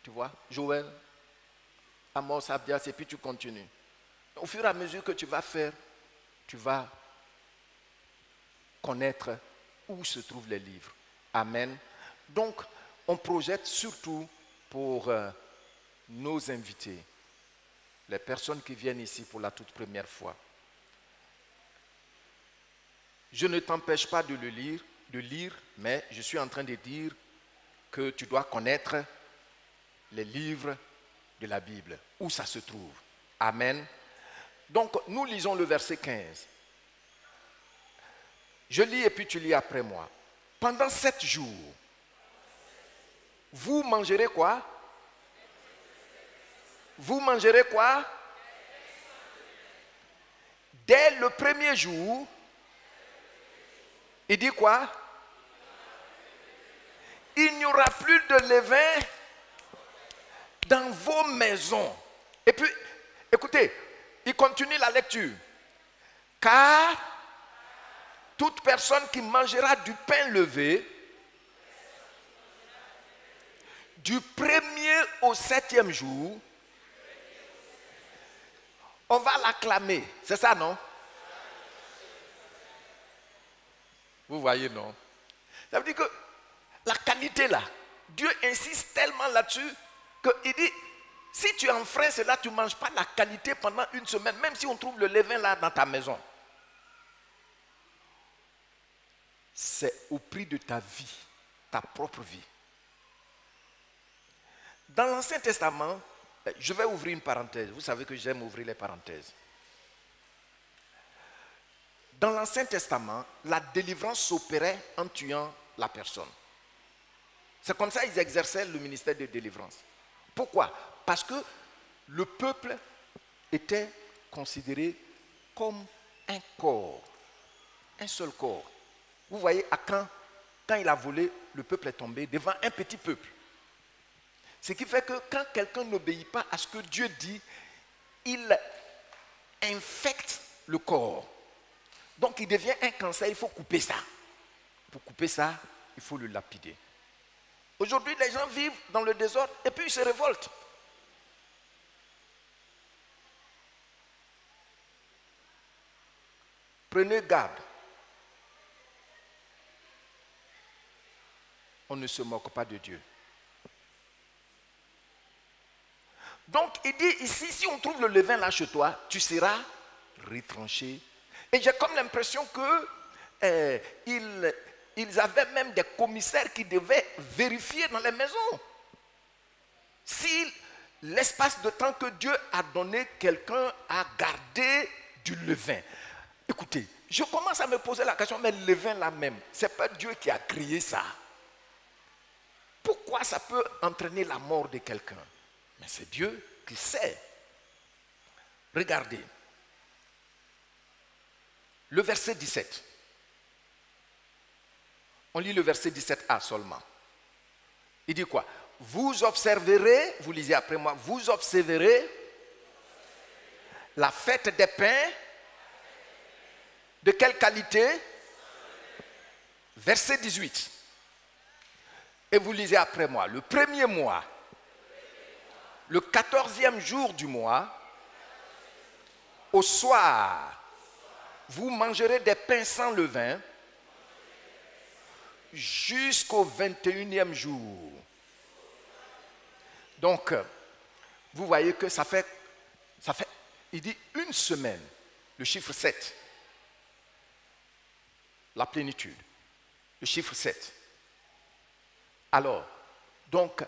Tu vois, Joël, Amos, Abdias, et puis tu continues. Au fur et à mesure que tu vas faire, tu vas connaître où se trouvent les livres. Amen. Donc, on projette surtout pour nos invités, les personnes qui viennent ici pour la toute première fois. Je ne t'empêche pas de lire, mais je suis en train de dire que tu dois connaître les livres de la Bible, où ça se trouve. Amen. Donc, nous lisons le verset 15. Je lis et puis tu lis après moi. Pendant 7 jours, vous mangerez quoi? Vous mangerez quoi? Dès le premier jour, il dit quoi? Il n'y aura plus de levain dans vos maisons. Et puis, écoutez, il continue la lecture. Car toute personne qui mangera du pain levé, du 1er au 7e jour, on va l'acclamer. C'est ça, non? Vous voyez, non? Ça veut dire que la qualité là, Dieu insiste tellement là-dessus qu'il dit, si tu enfreins cela, tu ne manges pas la qualité pendant une semaine, même si on trouve le levain là dans ta maison. C'est au prix de ta vie, ta propre vie. Dans l'Ancien Testament, je vais ouvrir une parenthèse. Vous savez que j'aime ouvrir les parenthèses. Dans l'Ancien Testament, la délivrance s'opérait en tuant la personne. C'est comme ça qu'ils exerçaient le ministère de délivrance. Pourquoi? Parce que le peuple était considéré comme un corps, un seul corps. Vous voyez, quand il a volé, le peuple est tombé devant un petit peuple. Ce qui fait que quand quelqu'un n'obéit pas à ce que Dieu dit, il infecte le corps. Donc il devient un cancer, il faut couper ça. Pour couper ça, il faut le lapider. Aujourd'hui, les gens vivent dans le désordre et puis ils se révoltent. Prenez garde. On ne se moque pas de Dieu. Donc, il dit ici, si on trouve le levain là chez toi, tu seras retranché. Et j'ai comme l'impression que ils avaient même des commissaires qui devaient vérifier dans les maisons si l'espace de temps que Dieu a donné, quelqu'un a gardé du levain. Écoutez, je commence à me poser la question, mais le levain là même, ce n'est pas Dieu qui a créé ça. Pourquoi ça peut entraîner la mort de quelqu'un? Mais c'est Dieu qui sait. Regardez. Le verset 17. On lit le verset 17a seulement. Il dit quoi? Vous observerez, vous lisez après moi, vous observerez la fête des pains. De quelle qualité? Verset 18. Et vous lisez après moi, le premier mois, le 14e jour du mois, au soir, vous mangerez des pains sans levain jusqu'au 21e jour. Donc, vous voyez que ça fait, il dit une semaine, le chiffre 7, la plénitude, le chiffre 7. Alors, donc,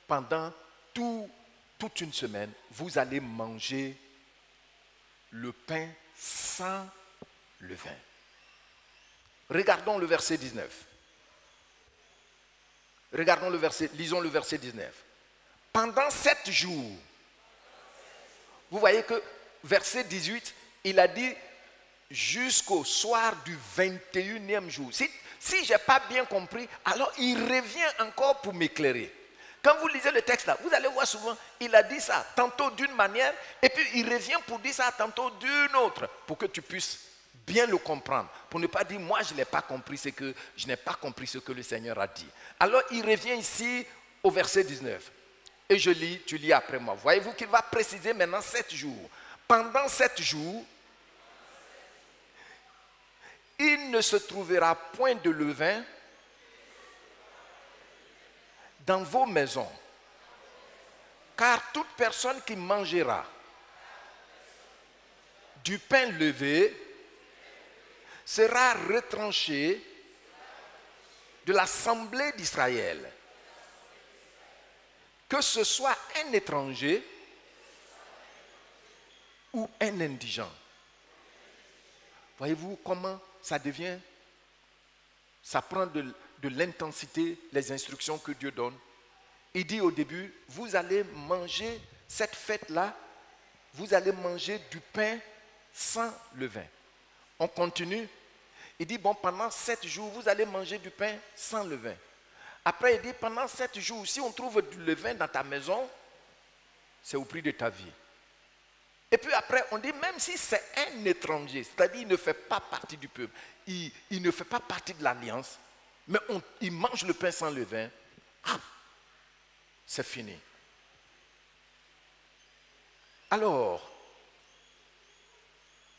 pendant toute une semaine, vous allez manger le pain sans levain. Regardons le verset 19. Lisons le verset 19. Pendant 7 jours, vous voyez que verset 18, il a dit jusqu'au soir du 21e jour. Si je n'ai pas bien compris, alors il revient encore pour m'éclairer. Quand vous lisez le texte là, vous allez voir souvent, il a dit ça tantôt d'une manière, et puis il revient pour dire ça tantôt d'une autre, pour que tu puisses bien le comprendre, pour ne pas dire moi je n'ai pas compris ce que je n'ai pas compris ce que le Seigneur a dit. Alors il revient ici au verset 19. Et je lis, tu lis après moi. Voyez-vous qu'il va préciser maintenant 7 jours. Pendant 7 jours, il ne se trouvera point de levain dans vos maisons. Car toute personne qui mangera du pain levé sera retranchée de l'assemblée d'Israël. Que ce soit un étranger ou un indigent. Voyez-vous comment ça devient, ça prend de l'intensité, les instructions que Dieu donne. Il dit au début, vous allez manger cette fête-là, vous allez manger du pain sans levain. On continue. Il dit, bon, pendant 7 jours, vous allez manger du pain sans levain. Après, il dit, pendant 7 jours, si on trouve du levain dans ta maison, c'est au prix de ta vie. Et puis après, on dit, même si c'est un étranger, c'est-à-dire il ne fait pas partie du peuple, il ne fait pas partie de l'alliance, mais il mange le pain sans levain, c'est fini. Alors,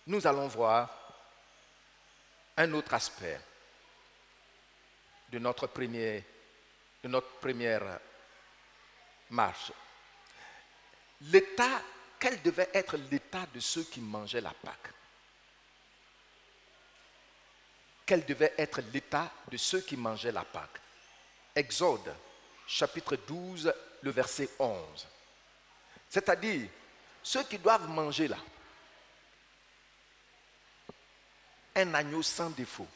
nous allons voir un autre aspect de notre première marche. L'état, quel devait être l'état de ceux qui mangeaient la Pâque? Quel devait être l'état de ceux qui mangeaient la Pâque? Exode, chapitre 12, le verset 11. C'est-à-dire, ceux qui doivent manger là, un agneau sans défaut,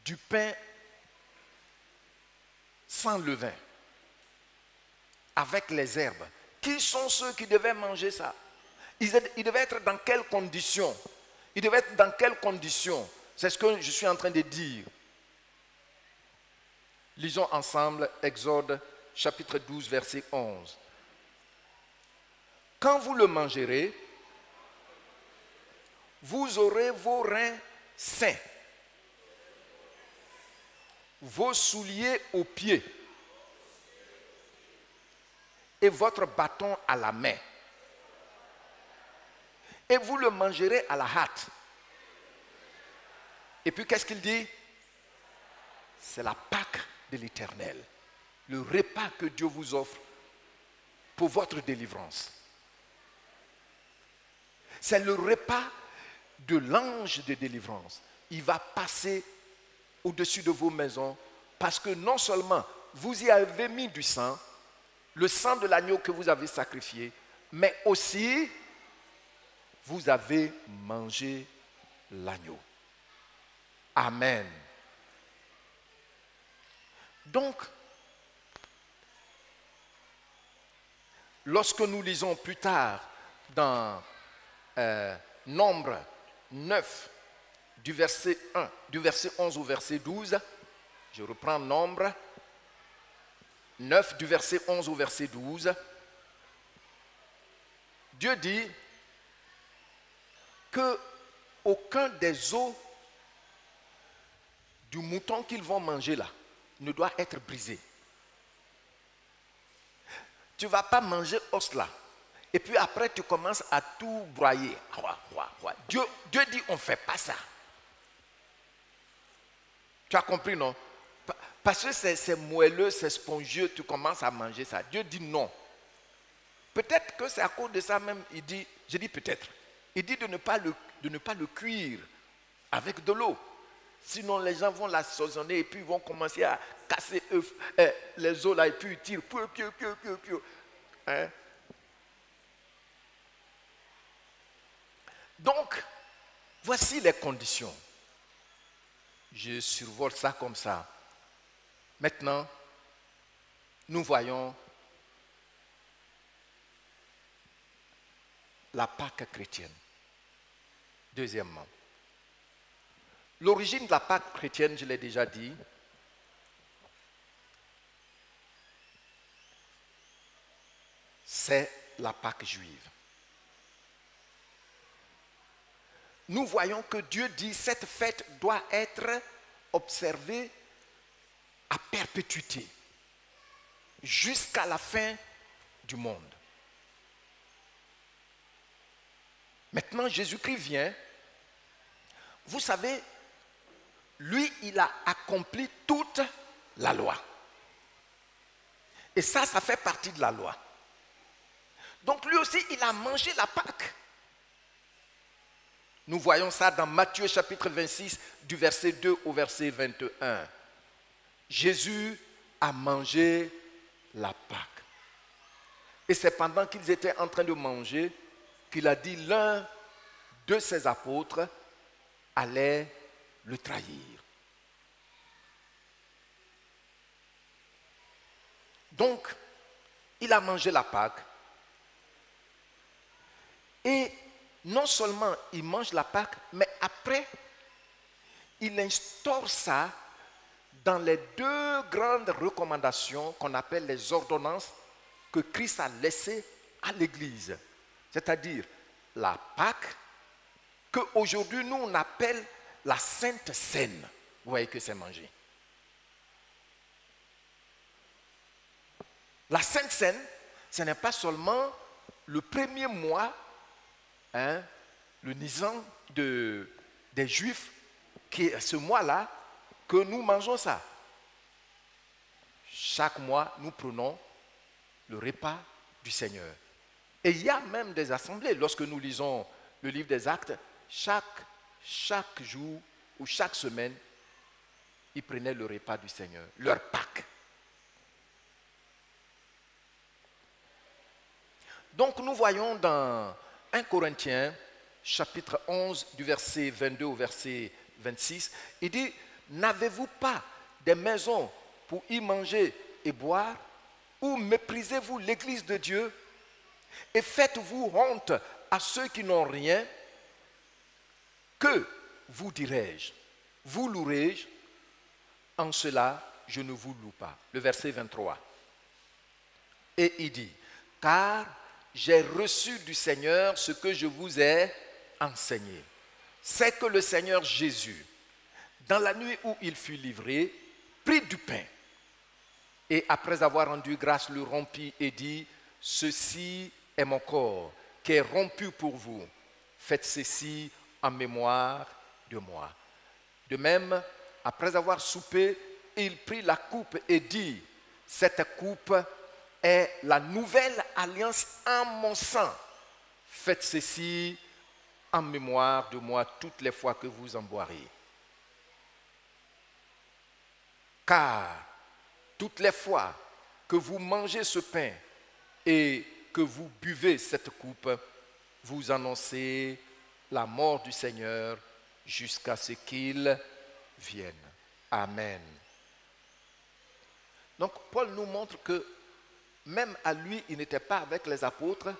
du pain sans levain, avec les herbes. Qui sont ceux qui devaient manger ça? Ils devaient être dans quelles conditions? Ils devaient être dans quelles conditions? C'est ce que je suis en train de dire. Lisons ensemble Exode chapitre 12 verset 11. Quand vous le mangerez, vous aurez vos reins sains, vos souliers aux pieds et votre bâton à la main. Et vous le mangerez à la hâte. Et puis qu'est-ce qu'il dit? C'est la Pâque de l'Éternel, le repas que Dieu vous offre pour votre délivrance. C'est le repas de l'ange de délivrance. Il va passer au-dessus de vos maisons parce que non seulement vous y avez mis du sang, le sang de l'agneau que vous avez sacrifié, mais aussi vous avez mangé l'agneau. Amen. Donc, lorsque nous lisons plus tard dans Nombre 9, du verset 11 au verset 12, je reprends Nombre 9, du verset 11 au verset 12, Dieu dit que aucun des os du mouton qu'ils vont manger là ne doit être brisé. Tu ne vas pas manger os là. Et puis après, tu commences à tout broyer. Dieu dit, on ne fait pas ça. Tu as compris, non? Parce que c'est moelleux, c'est spongieux, tu commences à manger ça. Dieu dit non. Peut-être que c'est à cause de ça même, il dit, je dis peut-être, il dit de ne pas le cuire avec de l'eau. Sinon, les gens vont l'assaisonner et puis ils vont commencer à casser les os là et puis ils tirent. Hein? Donc, voici les conditions. Je survole ça comme ça. Maintenant, nous voyons la Pâque chrétienne. Deuxièmement, l'origine de la Pâque chrétienne, je l'ai déjà dit, c'est la Pâque juive. nous voyons que Dieu dit que cette fête doit être observée à perpétuité, jusqu'à la fin du monde. Maintenant, Jésus-Christ vient. Vous savez, lui, il a accompli toute la loi. Et ça fait partie de la loi. Donc lui aussi, il a mangé la Pâque. Nous voyons ça dans Matthieu chapitre 26, du verset 2 au verset 21. Jésus a mangé la Pâque. Et c'est pendant qu'ils étaient en train de manger qu'il a dit l'un de ses apôtres allait le trahir. Donc, il a mangé la Pâque. Et non seulement il mange la Pâque, mais après, il instaure ça dans les deux grandes recommandations qu'on appelle les ordonnances que Christ a laissées à l'Église. C'est-à-dire la Pâque, qu'aujourd'hui nous on appelle la Sainte Seine. Vous voyez que c'est mangé. La Sainte Seine, ce n'est pas seulement le premier mois, le Nisan des Juifs, qui est ce mois-là, que nous mangeons ça. Chaque mois, nous prenons le repas du Seigneur. Et il y a même des assemblées, lorsque nous lisons le livre des Actes, chaque jour ou chaque semaine, ils prenaient le repas du Seigneur, leur Pâque. Donc nous voyons dans 1 Corinthiens, chapitre 11, du verset 22 au verset 26, il dit, n'avez-vous pas des maisons pour y manger et boire, ou méprisez-vous l'église de Dieu et faites-vous honte à ceux qui n'ont rien? Que vous dirai-je? Vous louerai-je? En cela, je ne vous loue pas. Le verset 23. Et il dit, car j'ai reçu du Seigneur ce que je vous ai enseigné. C'est que le Seigneur Jésus, dans la nuit où il fut livré, prit du pain. Et après avoir rendu grâce, le rompit et dit, ceci est mon corps qui est rompu pour vous. Faites ceci en mémoire de moi. De même, après avoir soupé, il prit la coupe et dit, cette coupe est la nouvelle alliance en mon sang. Faites ceci en mémoire de moi toutes les fois que vous en boirez. Car toutes les fois que vous mangez ce pain et que vous buvez cette coupe, vous annoncez la mort du Seigneur jusqu'à ce qu'il vienne. Amen. Donc Paul nous montre que même à lui, il n'était pas avec les apôtres,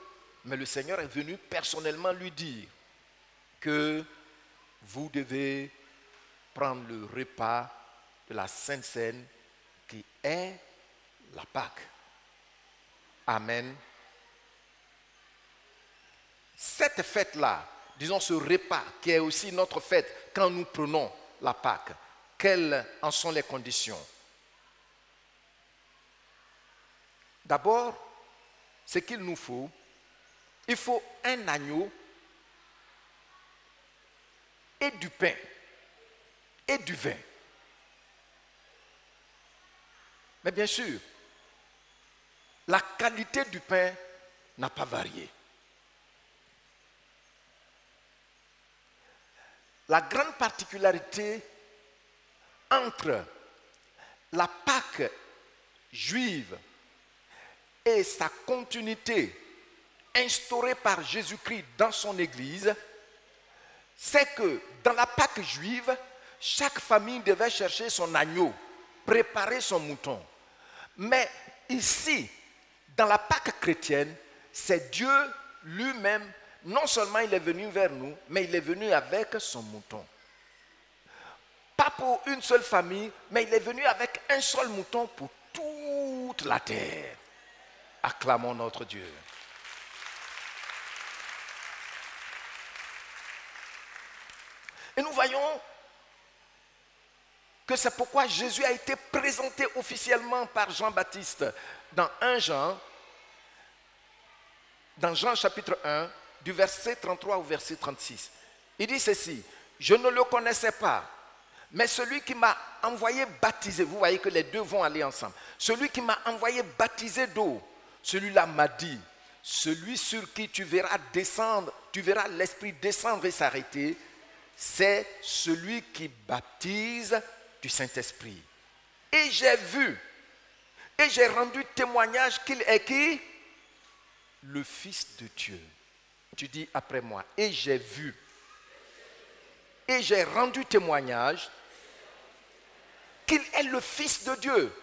mais le Seigneur est venu personnellement lui dire que vous devez prendre le repas de la Sainte Seine qui est la Pâque. Amen. Cette fête-là, disons ce repas qui est aussi notre fête quand nous prenons la Pâque, quelles en sont les conditions? D'abord, ce qu'il nous faut, il faut un agneau et du pain et du vin. Mais bien sûr, la qualité du pain n'a pas varié. La grande particularité entre la Pâque juive et sa continuité instaurée par Jésus-Christ dans son Église, c'est que dans la Pâque juive, chaque famille devait chercher son agneau, préparer son mouton. Mais ici, dans la Pâque chrétienne, c'est Dieu lui-même, non seulement il est venu vers nous, mais il est venu avec son mouton. Pas pour une seule famille, mais il est venu avec un seul mouton pour toute la terre. Acclamons notre Dieu. Et nous voyons que c'est pourquoi Jésus a été présenté officiellement par Jean-Baptiste dans Jean chapitre 1, du verset 33 au verset 36. Il dit ceci: je ne le connaissais pas, mais celui qui m'a envoyé baptiser, vous voyez que les deux vont aller ensemble, celui qui m'a envoyé baptiser d'eau, celui-là m'a dit, celui sur qui tu verras l'Esprit descendre et s'arrêter, c'est celui qui baptise du Saint-Esprit. Et j'ai vu, et j'ai rendu témoignage qu'il est qui? Le Fils de Dieu. Tu dis après moi, et j'ai vu, et j'ai rendu témoignage qu'il est le Fils de Dieu.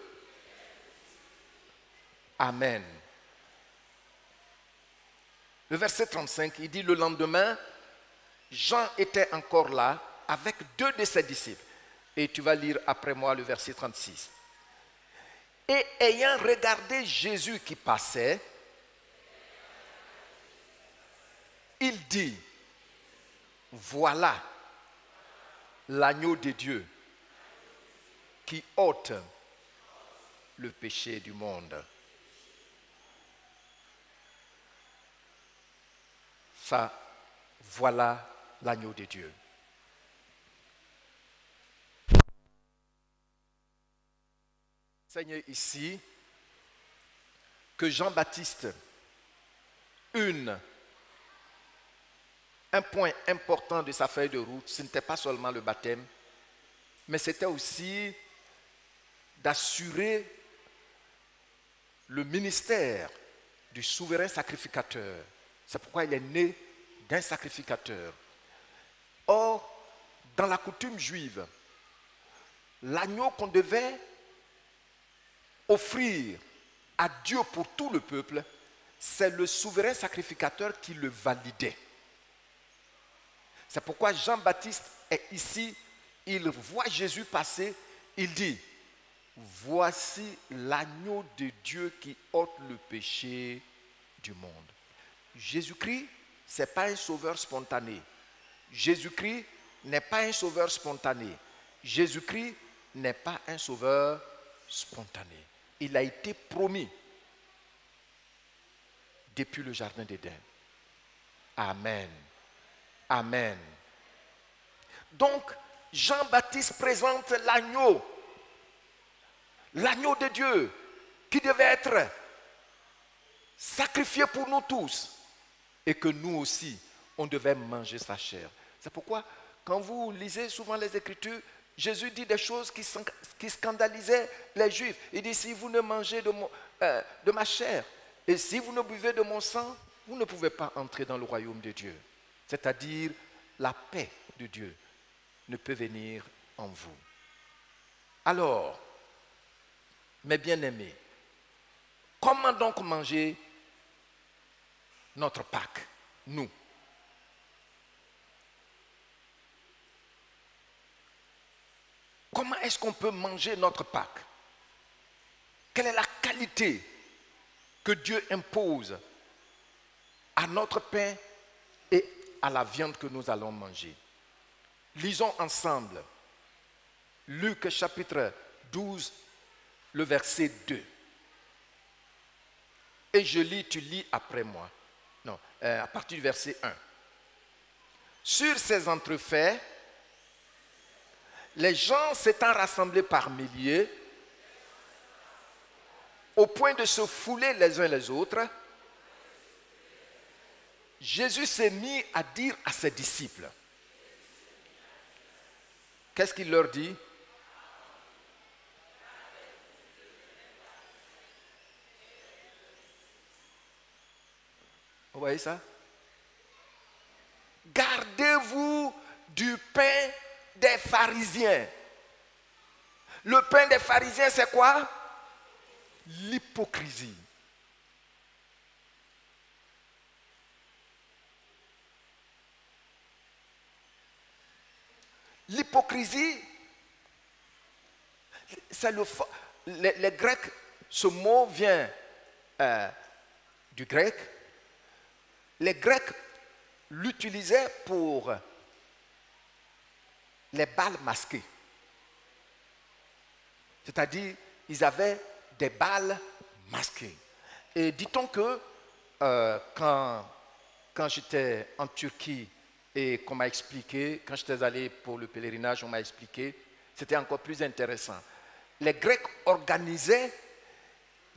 Amen. Le verset 35, il dit, le lendemain, Jean était encore là avec 2 de ses disciples. Et tu vas lire après moi le verset 36. Et ayant regardé Jésus qui passait, il dit, voilà l'agneau de Dieu qui ôte le péché du monde. Ça, voilà l'agneau de Dieu. Seigneur, ici, que Jean-Baptiste, un point important de sa feuille de route, ce n'était pas seulement le baptême, mais c'était aussi d'assurer le ministère du souverain sacrificateur. C'est pourquoi il est né d'un sacrificateur. Or, dans la coutume juive, l'agneau qu'on devait offrir à Dieu pour tout le peuple, c'est le souverain sacrificateur qui le validait. C'est pourquoi Jean-Baptiste est ici, il voit Jésus passer, il dit, voici l'agneau de Dieu qui ôte le péché du monde. Jésus-Christ, ce n'est pas un sauveur spontané. Jésus-Christ n'est pas un sauveur spontané. Jésus-Christ n'est pas un sauveur spontané. Il a été promis depuis le jardin d'Éden. Amen. Amen. Donc, Jean-Baptiste présente l'agneau de Dieu qui devait être sacrifié pour nous tous et que nous aussi, on devait manger sa chair. C'est pourquoi, quand vous lisez souvent les Écritures, Jésus dit des choses qui scandalisaient les Juifs. Il dit, si vous ne mangez de ma chair et si vous ne buvez de mon sang, vous ne pouvez pas entrer dans le royaume de Dieu. C'est-à-dire, la paix de Dieu ne peut venir en vous. Alors, mes bien-aimés, comment donc manger notre Pâques, nous? Comment est-ce qu'on peut manger notre Pâques? Quelle est la qualité que Dieu impose à notre pain et à la viande que nous allons manger? Lisons ensemble Luc chapitre 12, le verset 2. Et je lis, tu lis après moi. Non, à partir du verset 1. Sur ces entrefaits, les gens s'étant rassemblés par milliers, au point de se fouler les uns les autres, Jésus s'est mis à dire à ses disciples. Qu'est-ce qu'il leur dit? Vous voyez ça? Gardez-vous du pain des pharisiens. Le pain des pharisiens, c'est quoi? L'hypocrisie. L'hypocrisie, c'est les Grecs, ce mot vient du grec. Les Grecs l'utilisaient pour les bals masqués. C'est-à-dire, ils avaient des bals masqués. Et dit-on que quand j'étais en Turquie et qu'on m'a expliqué, quand j'étais allé pour le pèlerinage, on m'a expliqué, c'était encore plus intéressant. Les Grecs organisaient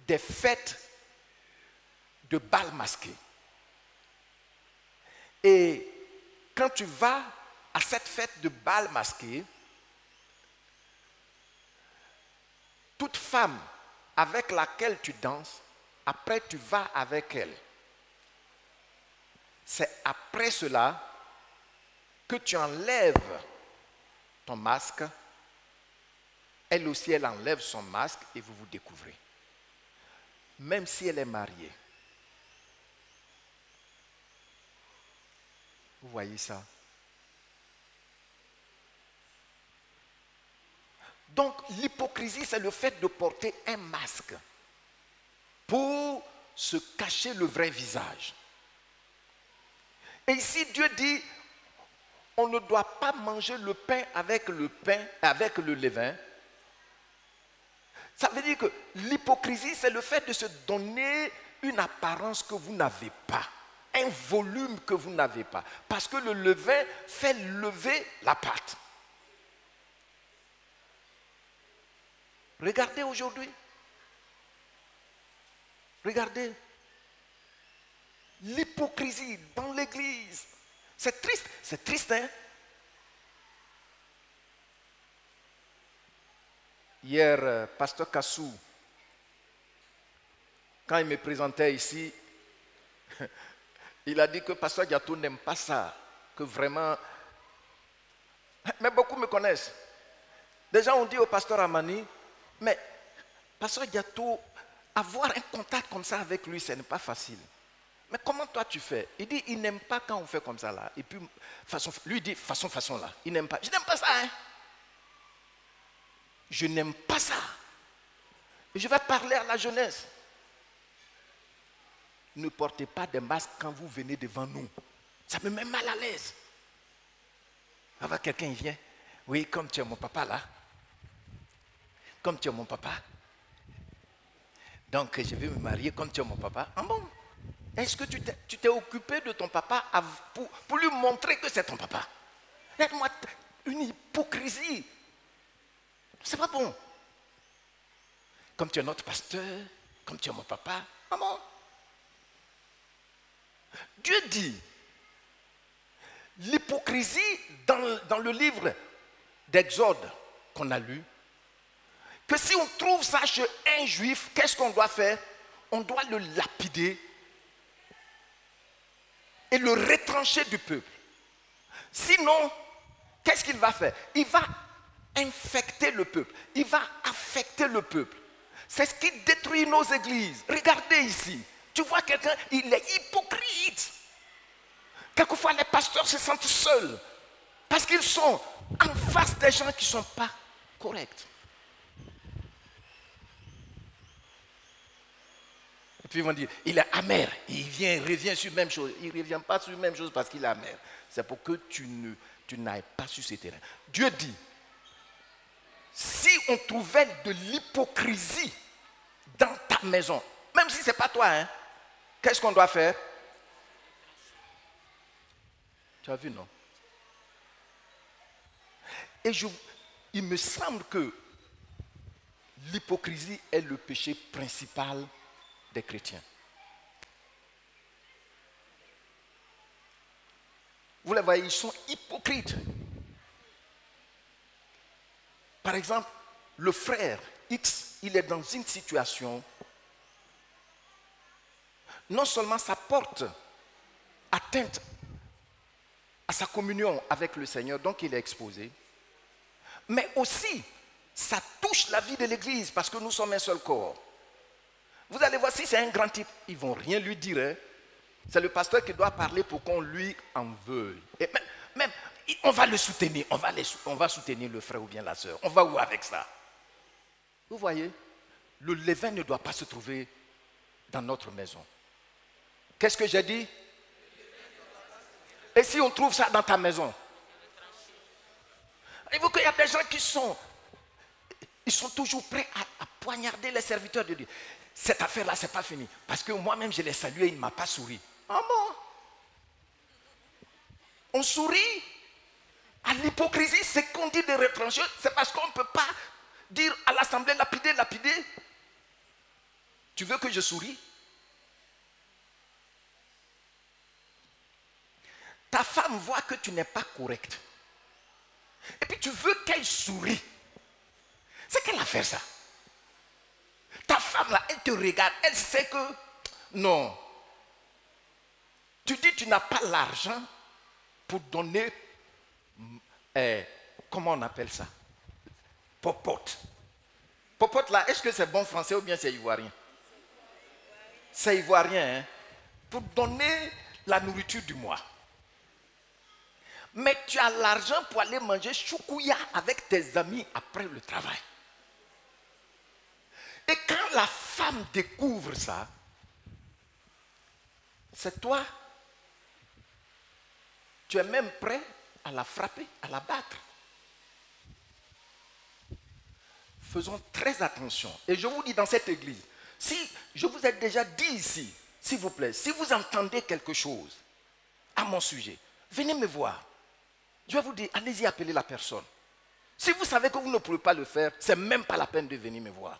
des fêtes de bals masqués. Et quand tu vas à cette fête de bal masqué, toute femme avec laquelle tu danses, après tu vas avec elle. C'est après cela que tu enlèves ton masque. Elle aussi, elle enlève son masque et vous vous découvrez. Même si elle est mariée. Vous voyez ça? Donc, l'hypocrisie, c'est le fait de porter un masque pour se cacher le vrai visage. Et ici, Dieu dit, on ne doit pas manger le pain, avec le levain. Ça veut dire que l'hypocrisie, c'est le fait de se donner une apparence que vous n'avez pas, un volume que vous n'avez pas. Parce que le levain fait lever la pâte. Regardez aujourd'hui. Regardez. L'hypocrisie dans l'église. C'est triste, hein? Hier, Pasteur Kassou, quand il me présentait ici, il a dit que Pasteur Diato n'aime pas ça, que vraiment... Mais beaucoup me connaissent. Déjà, on dit au Pasteur Amani, mais Pasteur Diato, avoir un contact comme ça avec lui, ce n'est pas facile. Mais comment toi tu fais? Il dit, il n'aime pas quand on fait comme ça là. Et puis, lui dit, façon là. Il n'aime pas. Je n'aime pas ça, hein. Je n'aime pas ça. Et je vais parler à la jeunesse. Ne portez pas de masque quand vous venez devant nous. Ça me met mal à l'aise. Alors quelqu'un vient. Oui, comme tu es mon papa là. Comme tu es mon papa. Donc je vais me marier comme tu es mon papa. Ah bon? Est-ce que tu t'es occupé de ton papa pour lui montrer que c'est ton papa? Regarde-moi, une hypocrisie. C'est pas bon. Comme tu es notre pasteur, comme tu es mon papa. Ah bon? Dieu dit, l'hypocrisie dans le livre d'Exode qu'on a lu, que si on trouve ça chez un juif, qu'est-ce qu'on doit faire? On doit le lapider et le retrancher du peuple. Sinon, qu'est-ce qu'il va faire? Il va infecter le peuple. Il va affecter le peuple. C'est ce qui détruit nos églises. Regardez ici. Tu vois quelqu'un, il est hypocrite. Quelquefois, les pasteurs se sentent seuls parce qu'ils sont en face des gens qui ne sont pas corrects. Et puis ils vont dire, il est amer. Il revient sur la même chose. Il ne revient pas sur la même chose parce qu'il est amer. C'est pour que tu n'ailles pas sur ce terrain. Dieu dit, si on trouvait de l'hypocrisie dans ta maison, même si ce n'est pas toi, hein, qu'est-ce qu'on doit faire? Tu as vu, non? Et il me semble que l'hypocrisie est le péché principal des chrétiens. Vous les voyez, ils sont hypocrites. Par exemple, le frère X, il est dans une situation, non seulement ça porte atteinte à sa communion avec le Seigneur, donc il est exposé, mais aussi, ça touche la vie de l'Église parce que nous sommes un seul corps. Vous allez voir, si c'est un grand type, ils ne vont rien lui dire. Hein. C'est le pasteur qui doit parler pour qu'on lui en veuille. Et même on va le soutenir, on va soutenir le frère ou bien la sœur. On va où avec ça? Vous voyez, le levain ne doit pas se trouver dans notre maison. Qu'est-ce que j'ai dit? Et si on trouve ça dans ta maison? Voyez-vous qu'il y a des gens qui sont toujours prêts à poignarder les serviteurs de Dieu. Cette affaire-là, ce n'est pas fini. Parce que moi-même, je l'ai salué, il ne m'a pas souri. Ah bon? On sourit à l'hypocrisie, c'est qu'on dit de retrancher, c'est parce qu'on ne peut pas dire à l'assemblée lapider. Tu veux que je sourie? Ta femme voit que tu n'es pas correct. Et puis tu veux qu'elle sourie. C'est quelle affaire ça? Ta femme là, elle te regarde, elle sait que non. Tu dis tu n'as pas l'argent pour donner, comment on appelle ça? Popote. Popote là, est-ce que c'est bon français ou bien c'est ivoirien? C'est ivoirien, hein? Pour donner la nourriture du mois. Mais tu as l'argent pour aller manger choukouya avec tes amis après le travail. Et quand la femme découvre ça, c'est toi. Tu es même prêt à la frapper, à la battre. Faisons très attention. Et je vous dis dans cette église, si je vous ai déjà dit ici, s'il vous plaît, si vous entendez quelque chose à mon sujet, venez me voir. Je vais vous dire, allez-y appeler la personne. Si vous savez que vous ne pouvez pas le faire, ce n'est même pas la peine de venir me voir.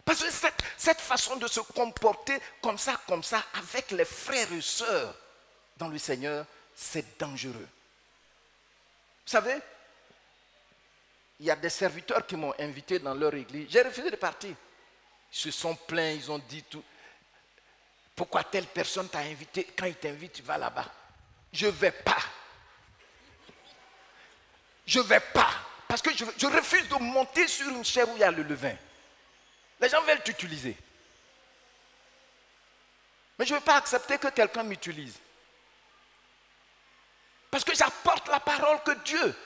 Parce que cette façon de se comporter comme ça, avec les frères et sœurs dans le Seigneur, c'est dangereux. Vous savez, il y a des serviteurs qui m'ont invité dans leur église. J'ai refusé de partir. Ils se sont plaints, ils ont dit tout. Pourquoi telle personne t'a invité? Quand il t'invite, tu vas là-bas. Je ne vais pas. Je ne vais pas. Parce que je refuse de monter sur une chaire où il y a le levain. Les gens veulent t'utiliser. Mais je ne veux pas accepter que quelqu'un m'utilise. Parce que j'apporte la parole que Dieu,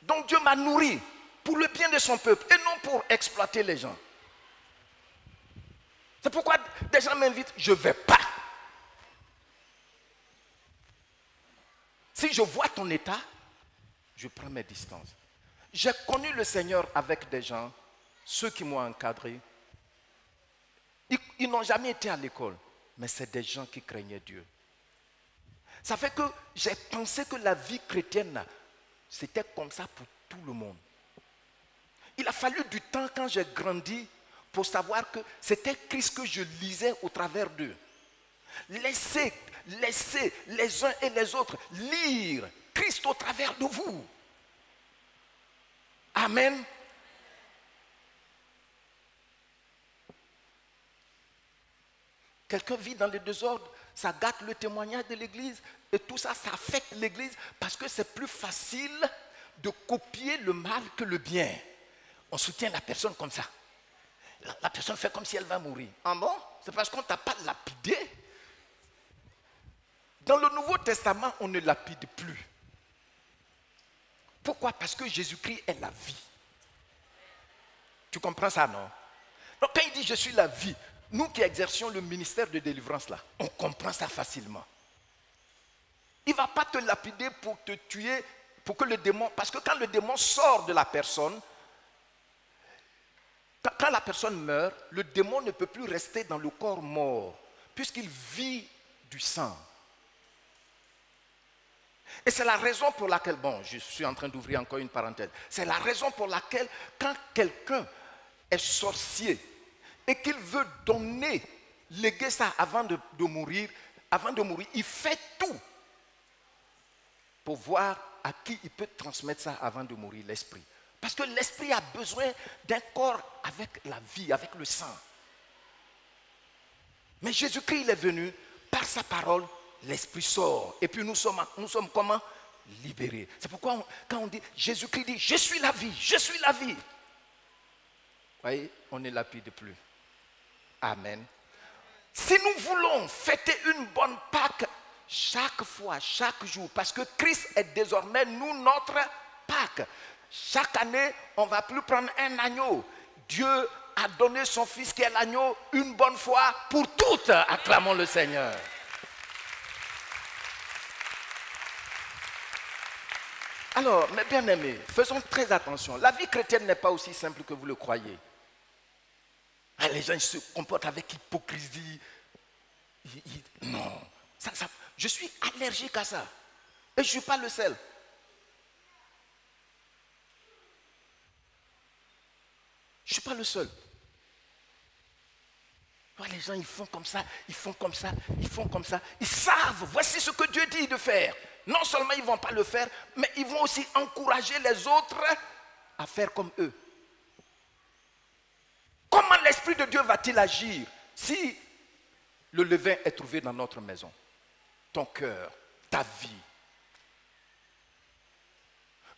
dont Dieu m'a nourri pour le bien de son peuple et non pour exploiter les gens. C'est pourquoi des gens m'invitent, je ne vais pas. Si je vois ton état, je prends mes distances. J'ai connu le Seigneur avec des gens, ceux qui m'ont encadré. Ils n'ont jamais été à l'école, mais c'est des gens qui craignaient Dieu. Ça fait que j'ai pensé que la vie chrétienne, c'était comme ça pour tout le monde. Il a fallu du temps quand j'ai grandi pour savoir que c'était Christ que je lisais au travers d'eux. Laissez les uns et les autres lire Christ au travers de vous. Amen. Quelqu'un vit dans le désordre, ça gâte le témoignage de l'église et tout ça, ça affecte l'église parce que c'est plus facile de copier le mal que le bien. On soutient la personne comme ça. La personne fait comme si elle va mourir. Ah bon? C'est parce qu'on ne t'a pas lapidé. Dans le Nouveau Testament, on ne lapide plus. Pourquoi? Parce que Jésus-Christ est la vie. Tu comprends ça, non? Donc quand il dit je suis la vie, nous qui exercions le ministère de délivrance là, on comprend ça facilement. Il ne va pas te lapider pour te tuer, pour que le démon... Parce que quand le démon sort de la personne, quand la personne meurt, le démon ne peut plus rester dans le corps mort, puisqu'il vit du sang. Et c'est la raison pour laquelle, bon, je suis en train d'ouvrir encore une parenthèse, c'est la raison pour laquelle quand quelqu'un est sorcier et qu'il veut donner, léguer ça avant de mourir, il fait tout pour voir à qui il peut transmettre ça avant de mourir, l'esprit. Parce que l'esprit a besoin d'un corps avec la vie, avec le sang. Mais Jésus-Christ, il est venu, par sa parole, l'esprit sort. Et puis nous sommes comment? Libérés. C'est pourquoi quand on dit, Jésus-Christ dit, je suis la vie, je suis la vie. Vous voyez, on ne lapide plus. Amen. Si nous voulons fêter une bonne Pâque, chaque fois, chaque jour, parce que Christ est désormais, nous, notre Pâque. Chaque année, on ne va plus prendre un agneau. Dieu a donné son Fils qui est l'agneau une bonne fois pour toutes. Acclamons le Seigneur. Alors, mes bien-aimés, faisons très attention. La vie chrétienne n'est pas aussi simple que vous le croyez. Les gens se comportent avec hypocrisie. Non. Je suis allergique à ça. Et je ne suis pas le seul. Je ne suis pas le seul. Les gens, ils font comme ça, ils font comme ça, ils font comme ça. Ils savent, voici ce que Dieu dit de faire. Non seulement ils ne vont pas le faire, mais ils vont aussi encourager les autres à faire comme eux. Comment l'Esprit de Dieu va-t-il agir si le levain est trouvé dans notre maison? Ton cœur, ta vie.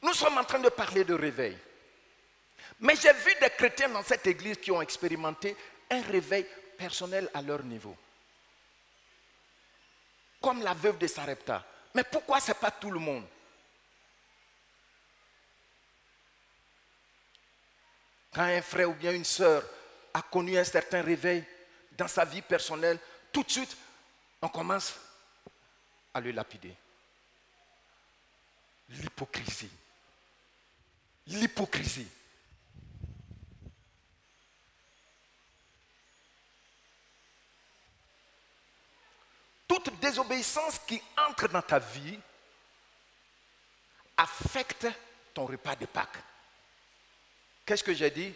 Nous sommes en train de parler de réveil. Mais j'ai vu des chrétiens dans cette église qui ont expérimenté un réveil personnel à leur niveau. Comme la veuve de Sarepta. Mais pourquoi ce n'est pas tout le monde? Quand un frère ou bien une sœur a connu un certain réveil dans sa vie personnelle, tout de suite, on commence à le lapider. L'hypocrisie. L'hypocrisie. Toute désobéissance qui entre dans ta vie affecte ton repas de Pâques. Qu'est-ce que j'ai dit?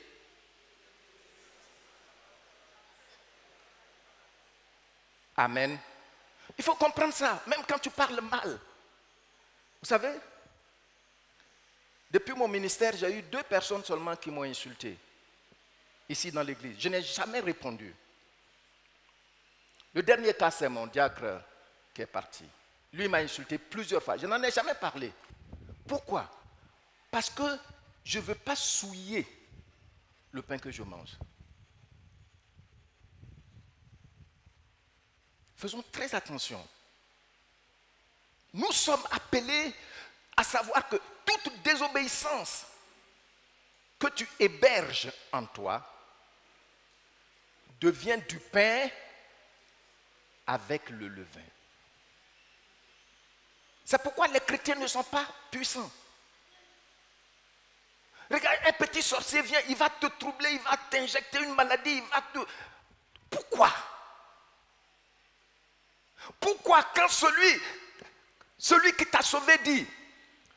Amen. Il faut comprendre ça, même quand tu parles mal. Vous savez, depuis mon ministère, j'ai eu 2 personnes seulement qui m'ont insulté. Ici dans l'église. Je n'ai jamais répondu. Le dernier cas, c'est mon diacre qui est parti. Lui m'a insulté plusieurs fois. Je n'en ai jamais parlé. Pourquoi? Parce que je ne veux pas souiller le pain que je mange. Faisons très attention. Nous sommes appelés à savoir que toute désobéissance que tu héberges en toi devient du pain avec le levain. C'est pourquoi les chrétiens ne sont pas puissants. Regarde, un petit sorcier vient, il va te troubler, il va t'injecter une maladie, il va te... Pourquoi? Pourquoi quand celui qui t'a sauvé dit,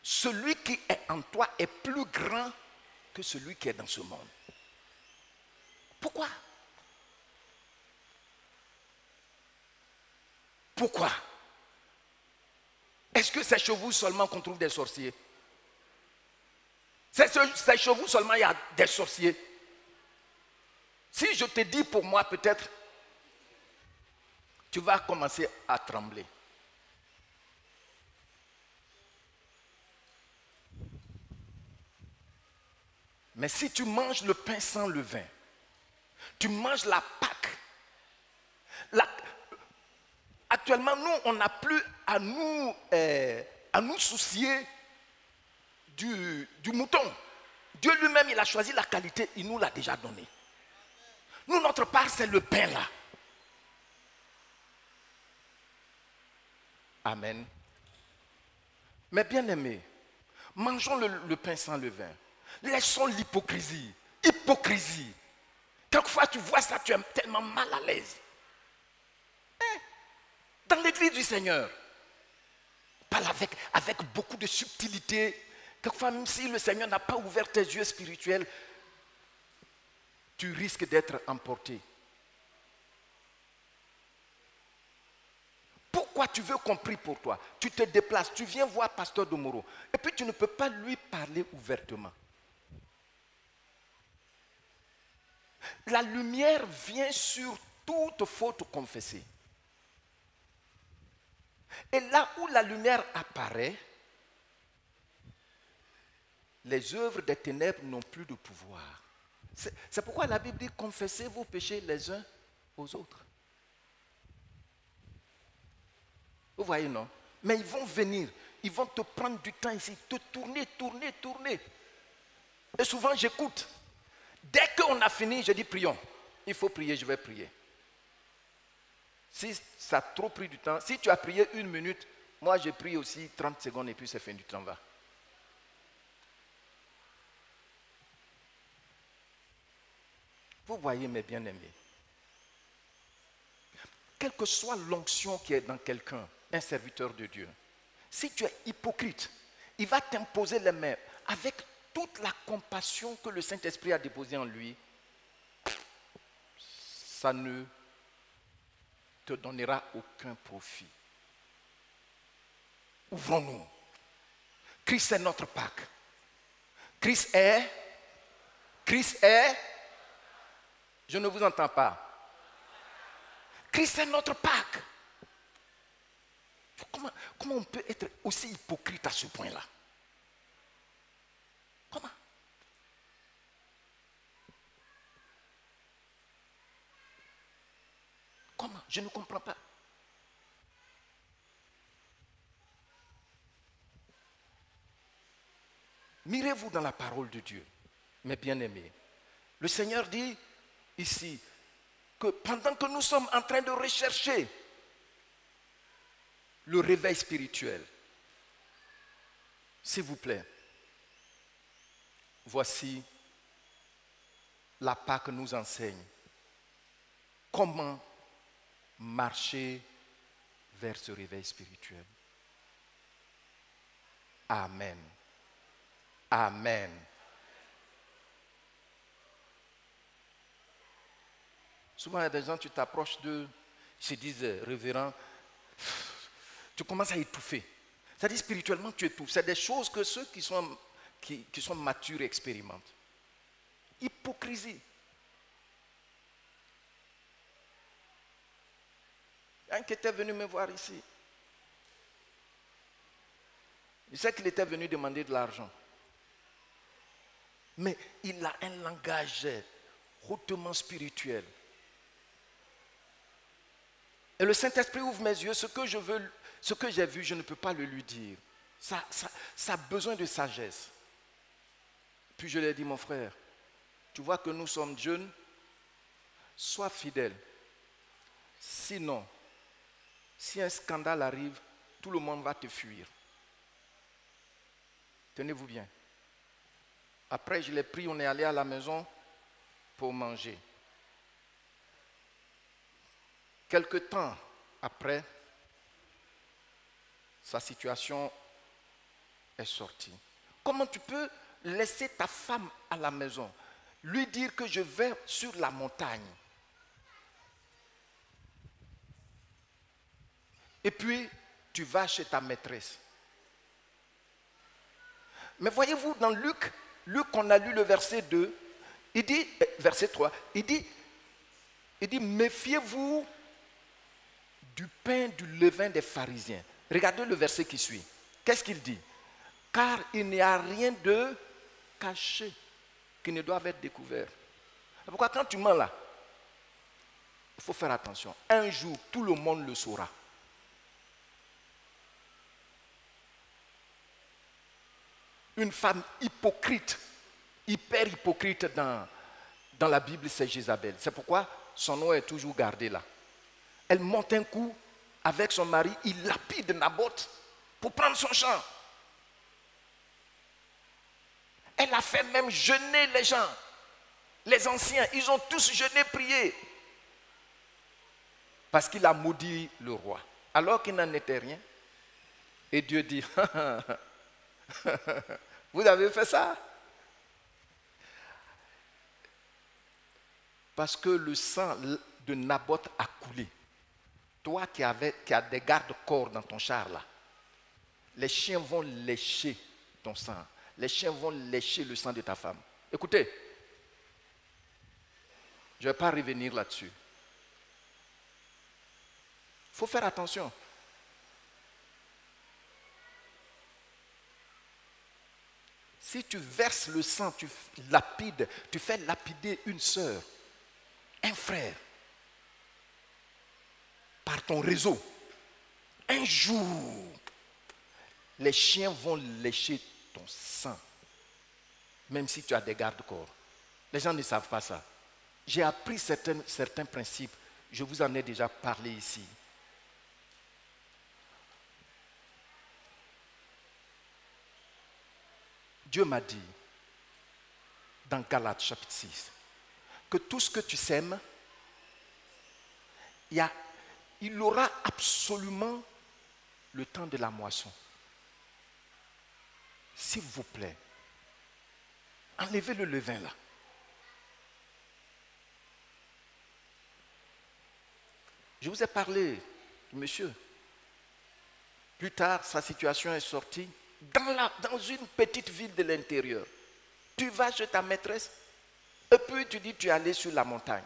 celui qui est en toi est plus grand que celui qui est dans ce monde? Pourquoi? Pourquoi? Est-ce que c'est chez vous seulement qu'on trouve des sorciers? C'est chez vous seulement il y a des sorciers? Si je te dis pour moi, peut-être, tu vas commencer à trembler. Mais si tu manges le pain sans levain, tu manges la Pâque. Actuellement, nous, on n'a plus à nous soucier du mouton. Dieu lui-même, il a choisi la qualité, il nous l'a déjà donné. Nous, notre part, c'est le pain là. Amen. Mais bien aimés, mangeons le pain sans levain. Laissons l'hypocrisie. Hypocrisie. Quelquefois, tu vois ça, tu es tellement mal à l'aise. Dans l'église du Seigneur, parle avec beaucoup de subtilité. Quelquefois, même si le Seigneur n'a pas ouvert tes yeux spirituels, tu risques d'être emporté. Pourquoi tu veux qu'on prie pour toi? Tu te déplaces, tu viens voir Pasteur Domoro, et puis tu ne peux pas lui parler ouvertement. La lumière vient sur toute faute confessée. Et là où la lumière apparaît, les œuvres des ténèbres n'ont plus de pouvoir. C'est pourquoi la Bible dit confessez vos péchés les uns aux autres. Vous voyez, non? Mais ils vont venir, ils vont te prendre du temps ici, te tourner. Et souvent j'écoute. Dès qu'on a fini, je dis prions. Il faut prier, je vais prier. Si ça a trop pris du temps, si tu as prié 1 minute, moi j'ai prié aussi 30 secondes et puis c'est fin du temps va. Vous voyez, mes bien-aimés, quelle que soit l'onction qui est dans quelqu'un, un serviteur de Dieu, si tu es hypocrite, il va t'imposer les mains avec toute la compassion que le Saint-Esprit a déposée en lui. Ça ne te donnera aucun profit. Ouvrons-nous. Christ est notre Pâque. Christ est. Je ne vous entends pas. Christ est notre Pâque. Comment on peut être aussi hypocrite à ce point-là? Comment? Comment? Je ne comprends pas. Mirez-vous dans la parole de Dieu, mes bien-aimés. Le Seigneur dit ici que pendant que nous sommes en train de rechercher le réveil spirituel, s'il vous plaît, voici la Pâque nous enseigne comment marcher vers ce réveil spirituel. Amen. Amen. Souvent, il y a des gens, tu t'approches d'eux, ils se disent, révérend, tu commences à étouffer. C'est-à-dire, spirituellement, tu étouffes. C'est des choses que ceux qui sont matures expérimentent. Hypocrisie. Un qui était venu me voir ici. Il sait qu'il était venu demander de l'argent. Mais il a un langage hautement spirituel. Et le Saint-Esprit ouvre mes yeux. Ce que j'ai vu, je ne peux pas le lui dire. Ça a besoin de sagesse. Puis je lui ai dit, mon frère, tu vois que nous sommes jeunes, sois fidèle. Sinon, si un scandale arrive, tout le monde va te fuir. Tenez-vous bien. Après, je l'ai pris, on est allé à la maison pour manger. Quelque temps après, sa situation est sortie. Comment tu peux laisser ta femme à la maison, lui dire que je vais sur la montagne, et puis tu vas chez ta maîtresse? Mais voyez-vous, dans Luc, on a lu le verset 2, il dit, verset 3, il dit, méfiez-vous du pain du levain des pharisiens. Regardez le verset qui suit. Qu'est-ce qu'il dit? Car il n'y a rien de caché qui ne doit être découvert. Pourquoi quand tu mens là, il faut faire attention. Un jour, tout le monde le saura. Une femme hypocrite, hyper hypocrite dans la Bible, c'est Jézabel. C'est pourquoi son nom est toujours gardé là. Elle monte un coup avec son mari, il lapide Naboth pour prendre son champ. Elle a fait même jeûner les gens. Les anciens, ils ont tous jeûné, prié. Parce qu'il a maudit le roi. Alors qu'il n'en était rien. Et Dieu dit, vous avez fait ça? Parce que le sang de Naboth a coulé. Toi qui as des gardes-corps dans ton char là, les chiens vont lécher ton sang. Les chiens vont lécher le sang de ta femme. Écoutez, je ne vais pas revenir là-dessus. Il faut faire attention. Si tu verses le sang, tu lapides, tu fais lapider une sœur, un frère, par ton réseau, un jour, les chiens vont lécher ton sang, même si tu as des garde-corps. Les gens ne savent pas ça. J'ai appris certains principes, je vous en ai déjà parlé ici. Dieu m'a dit, dans Galates chapitre 6, que tout ce que tu sèmes, il aura absolument le temps de la moisson. S'il vous plaît, enlevez le levain là. Je vous ai parlé du monsieur. Plus tard, sa situation est sortie dans une petite ville de l'intérieur. Tu vas chez ta maîtresse et puis tu dis tu es allé sur la montagne.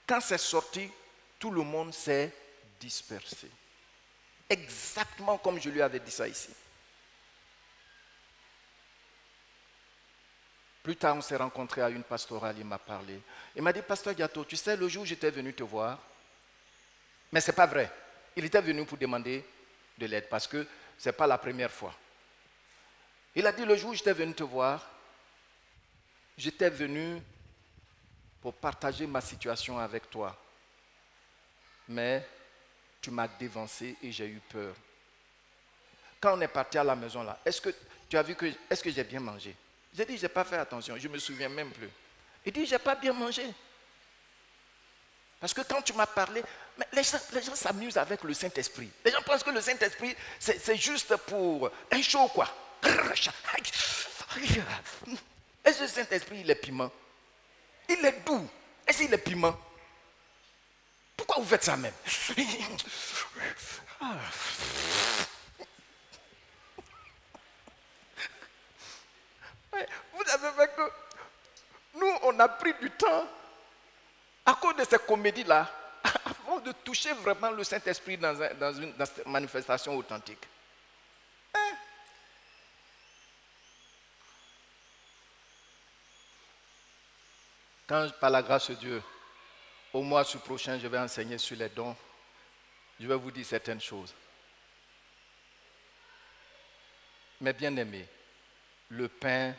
Quand c'est sorti, tout le monde s'est dispersé. Exactement comme je lui avais dit ça ici. Plus tard, on s'est rencontrés à une pastorale, il m'a parlé. Il m'a dit, Pasteur Diato, tu sais, le jour où j'étais venu te voir, mais ce n'est pas vrai. Il était venu pour demander de l'aide parce que ce n'est pas la première fois. Il a dit, le jour où j'étais venu te voir, j'étais venu pour partager ma situation avec toi. Mais tu m'as dévancé et j'ai eu peur. Quand on est parti à la maison là, est-ce que tu as vu que j'ai bien mangé? J'ai dit, je n'ai pas fait attention, je ne me souviens même plus. Il dit, je n'ai pas bien mangé. Parce que quand tu m'as parlé, mais les gens s'amusent avec le Saint-Esprit. Les gens pensent que le Saint-Esprit, c'est juste pour un show, quoi. Est-ce que le Saint-Esprit, il est piment? Il est doux. Est-ce qu'il est piment? Pourquoi vous faites ça même? Vous avez vu que nous, on a pris du temps à cause de ces comédies-là avant de toucher vraiment le Saint-Esprit dans cette manifestation authentique. Hein? Quand, par la grâce de Dieu, au mois prochain, je vais enseigner sur les dons, je vais vous dire certaines choses. Mais bien aimé, le pain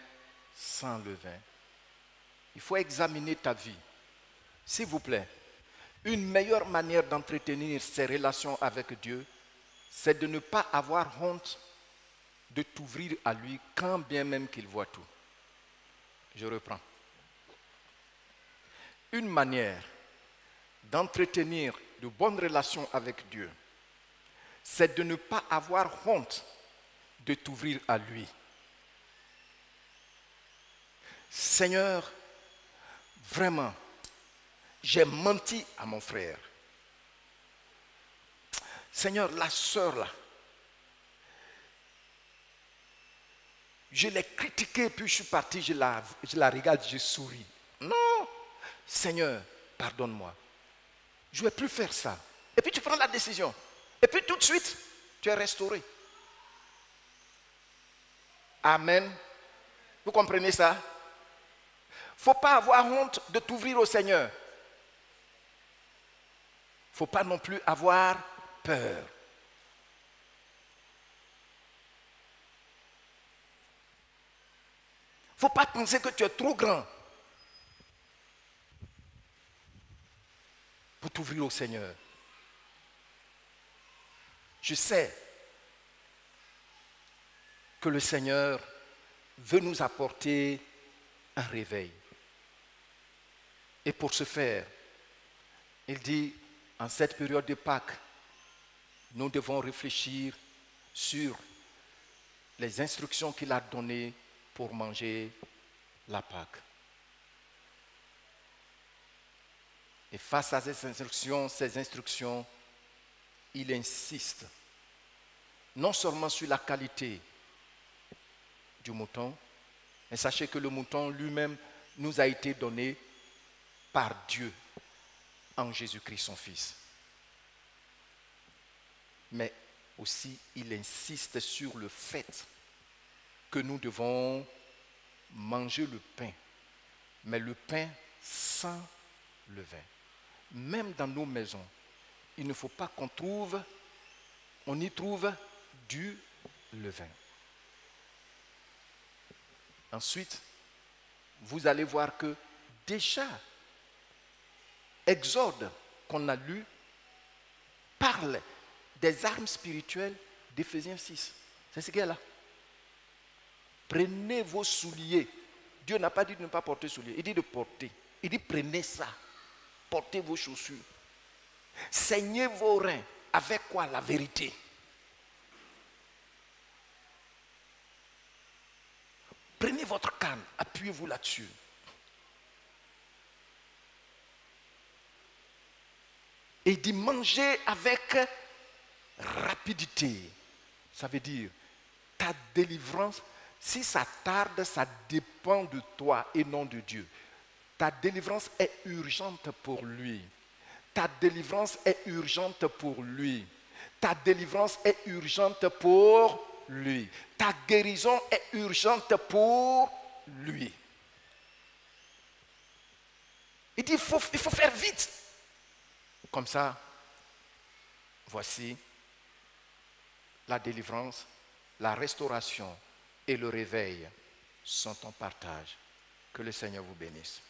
sans levain. Il faut examiner ta vie. S'il vous plaît, une meilleure manière d'entretenir ses relations avec Dieu, c'est de ne pas avoir honte de t'ouvrir à lui quand bien même qu'il voit tout. Je reprends. Une manière d'entretenir de bonnes relations avec Dieu, c'est de ne pas avoir honte de t'ouvrir à lui. Seigneur, vraiment, j'ai menti à mon frère. Seigneur, la sœur là, je l'ai critiquée, puis je suis parti, je la regarde, je souris. Non, Seigneur, pardonne-moi. Je ne vais plus faire ça. Et puis tu prends la décision. Et puis tout de suite, tu es restauré. Amen. Vous comprenez ça? Il ne faut pas avoir honte de t'ouvrir au Seigneur. Il ne faut pas non plus avoir peur. Il ne faut pas penser que tu es trop grand pour t'ouvrir au Seigneur. Je sais que le Seigneur veut nous apporter un réveil. Et pour ce faire, il dit, en cette période de Pâques, nous devons réfléchir sur les instructions qu'il a données pour manger la Pâque. Et face à ces instructions, il insiste non seulement sur la qualité du mouton, mais sachez que le mouton lui-même nous a été donné par Dieu en Jésus-Christ son Fils. Mais aussi, il insiste sur le fait que nous devons manger le pain, mais le pain sans levain. Même dans nos maisons, il ne faut pas on y trouve du levain. Ensuite, vous allez voir que déjà, Exode qu'on a lu parle des armes spirituelles d'Éphésiens 6. C'est ce qu'il y a là. Prenez vos souliers Dieu n'a pas dit de ne pas porter souliers. Il dit de porter. Il dit prenez ça. Portez vos chaussures. Saignez vos reins. Avec quoi? La vérité. Prenez votre canne. Appuyez-vous là-dessus. Et il dit mangez avec rapidité. Ça veut dire ta délivrance, si ça tarde, ça dépend de toi et non de Dieu. Ta délivrance est urgente pour lui. Ta délivrance est urgente pour lui. Ta délivrance est urgente pour lui. Ta guérison est urgente pour lui. Il dit il faut faire vite. Comme ça, voici la délivrance, la restauration et le réveil sont en partage. Que le Seigneur vous bénisse.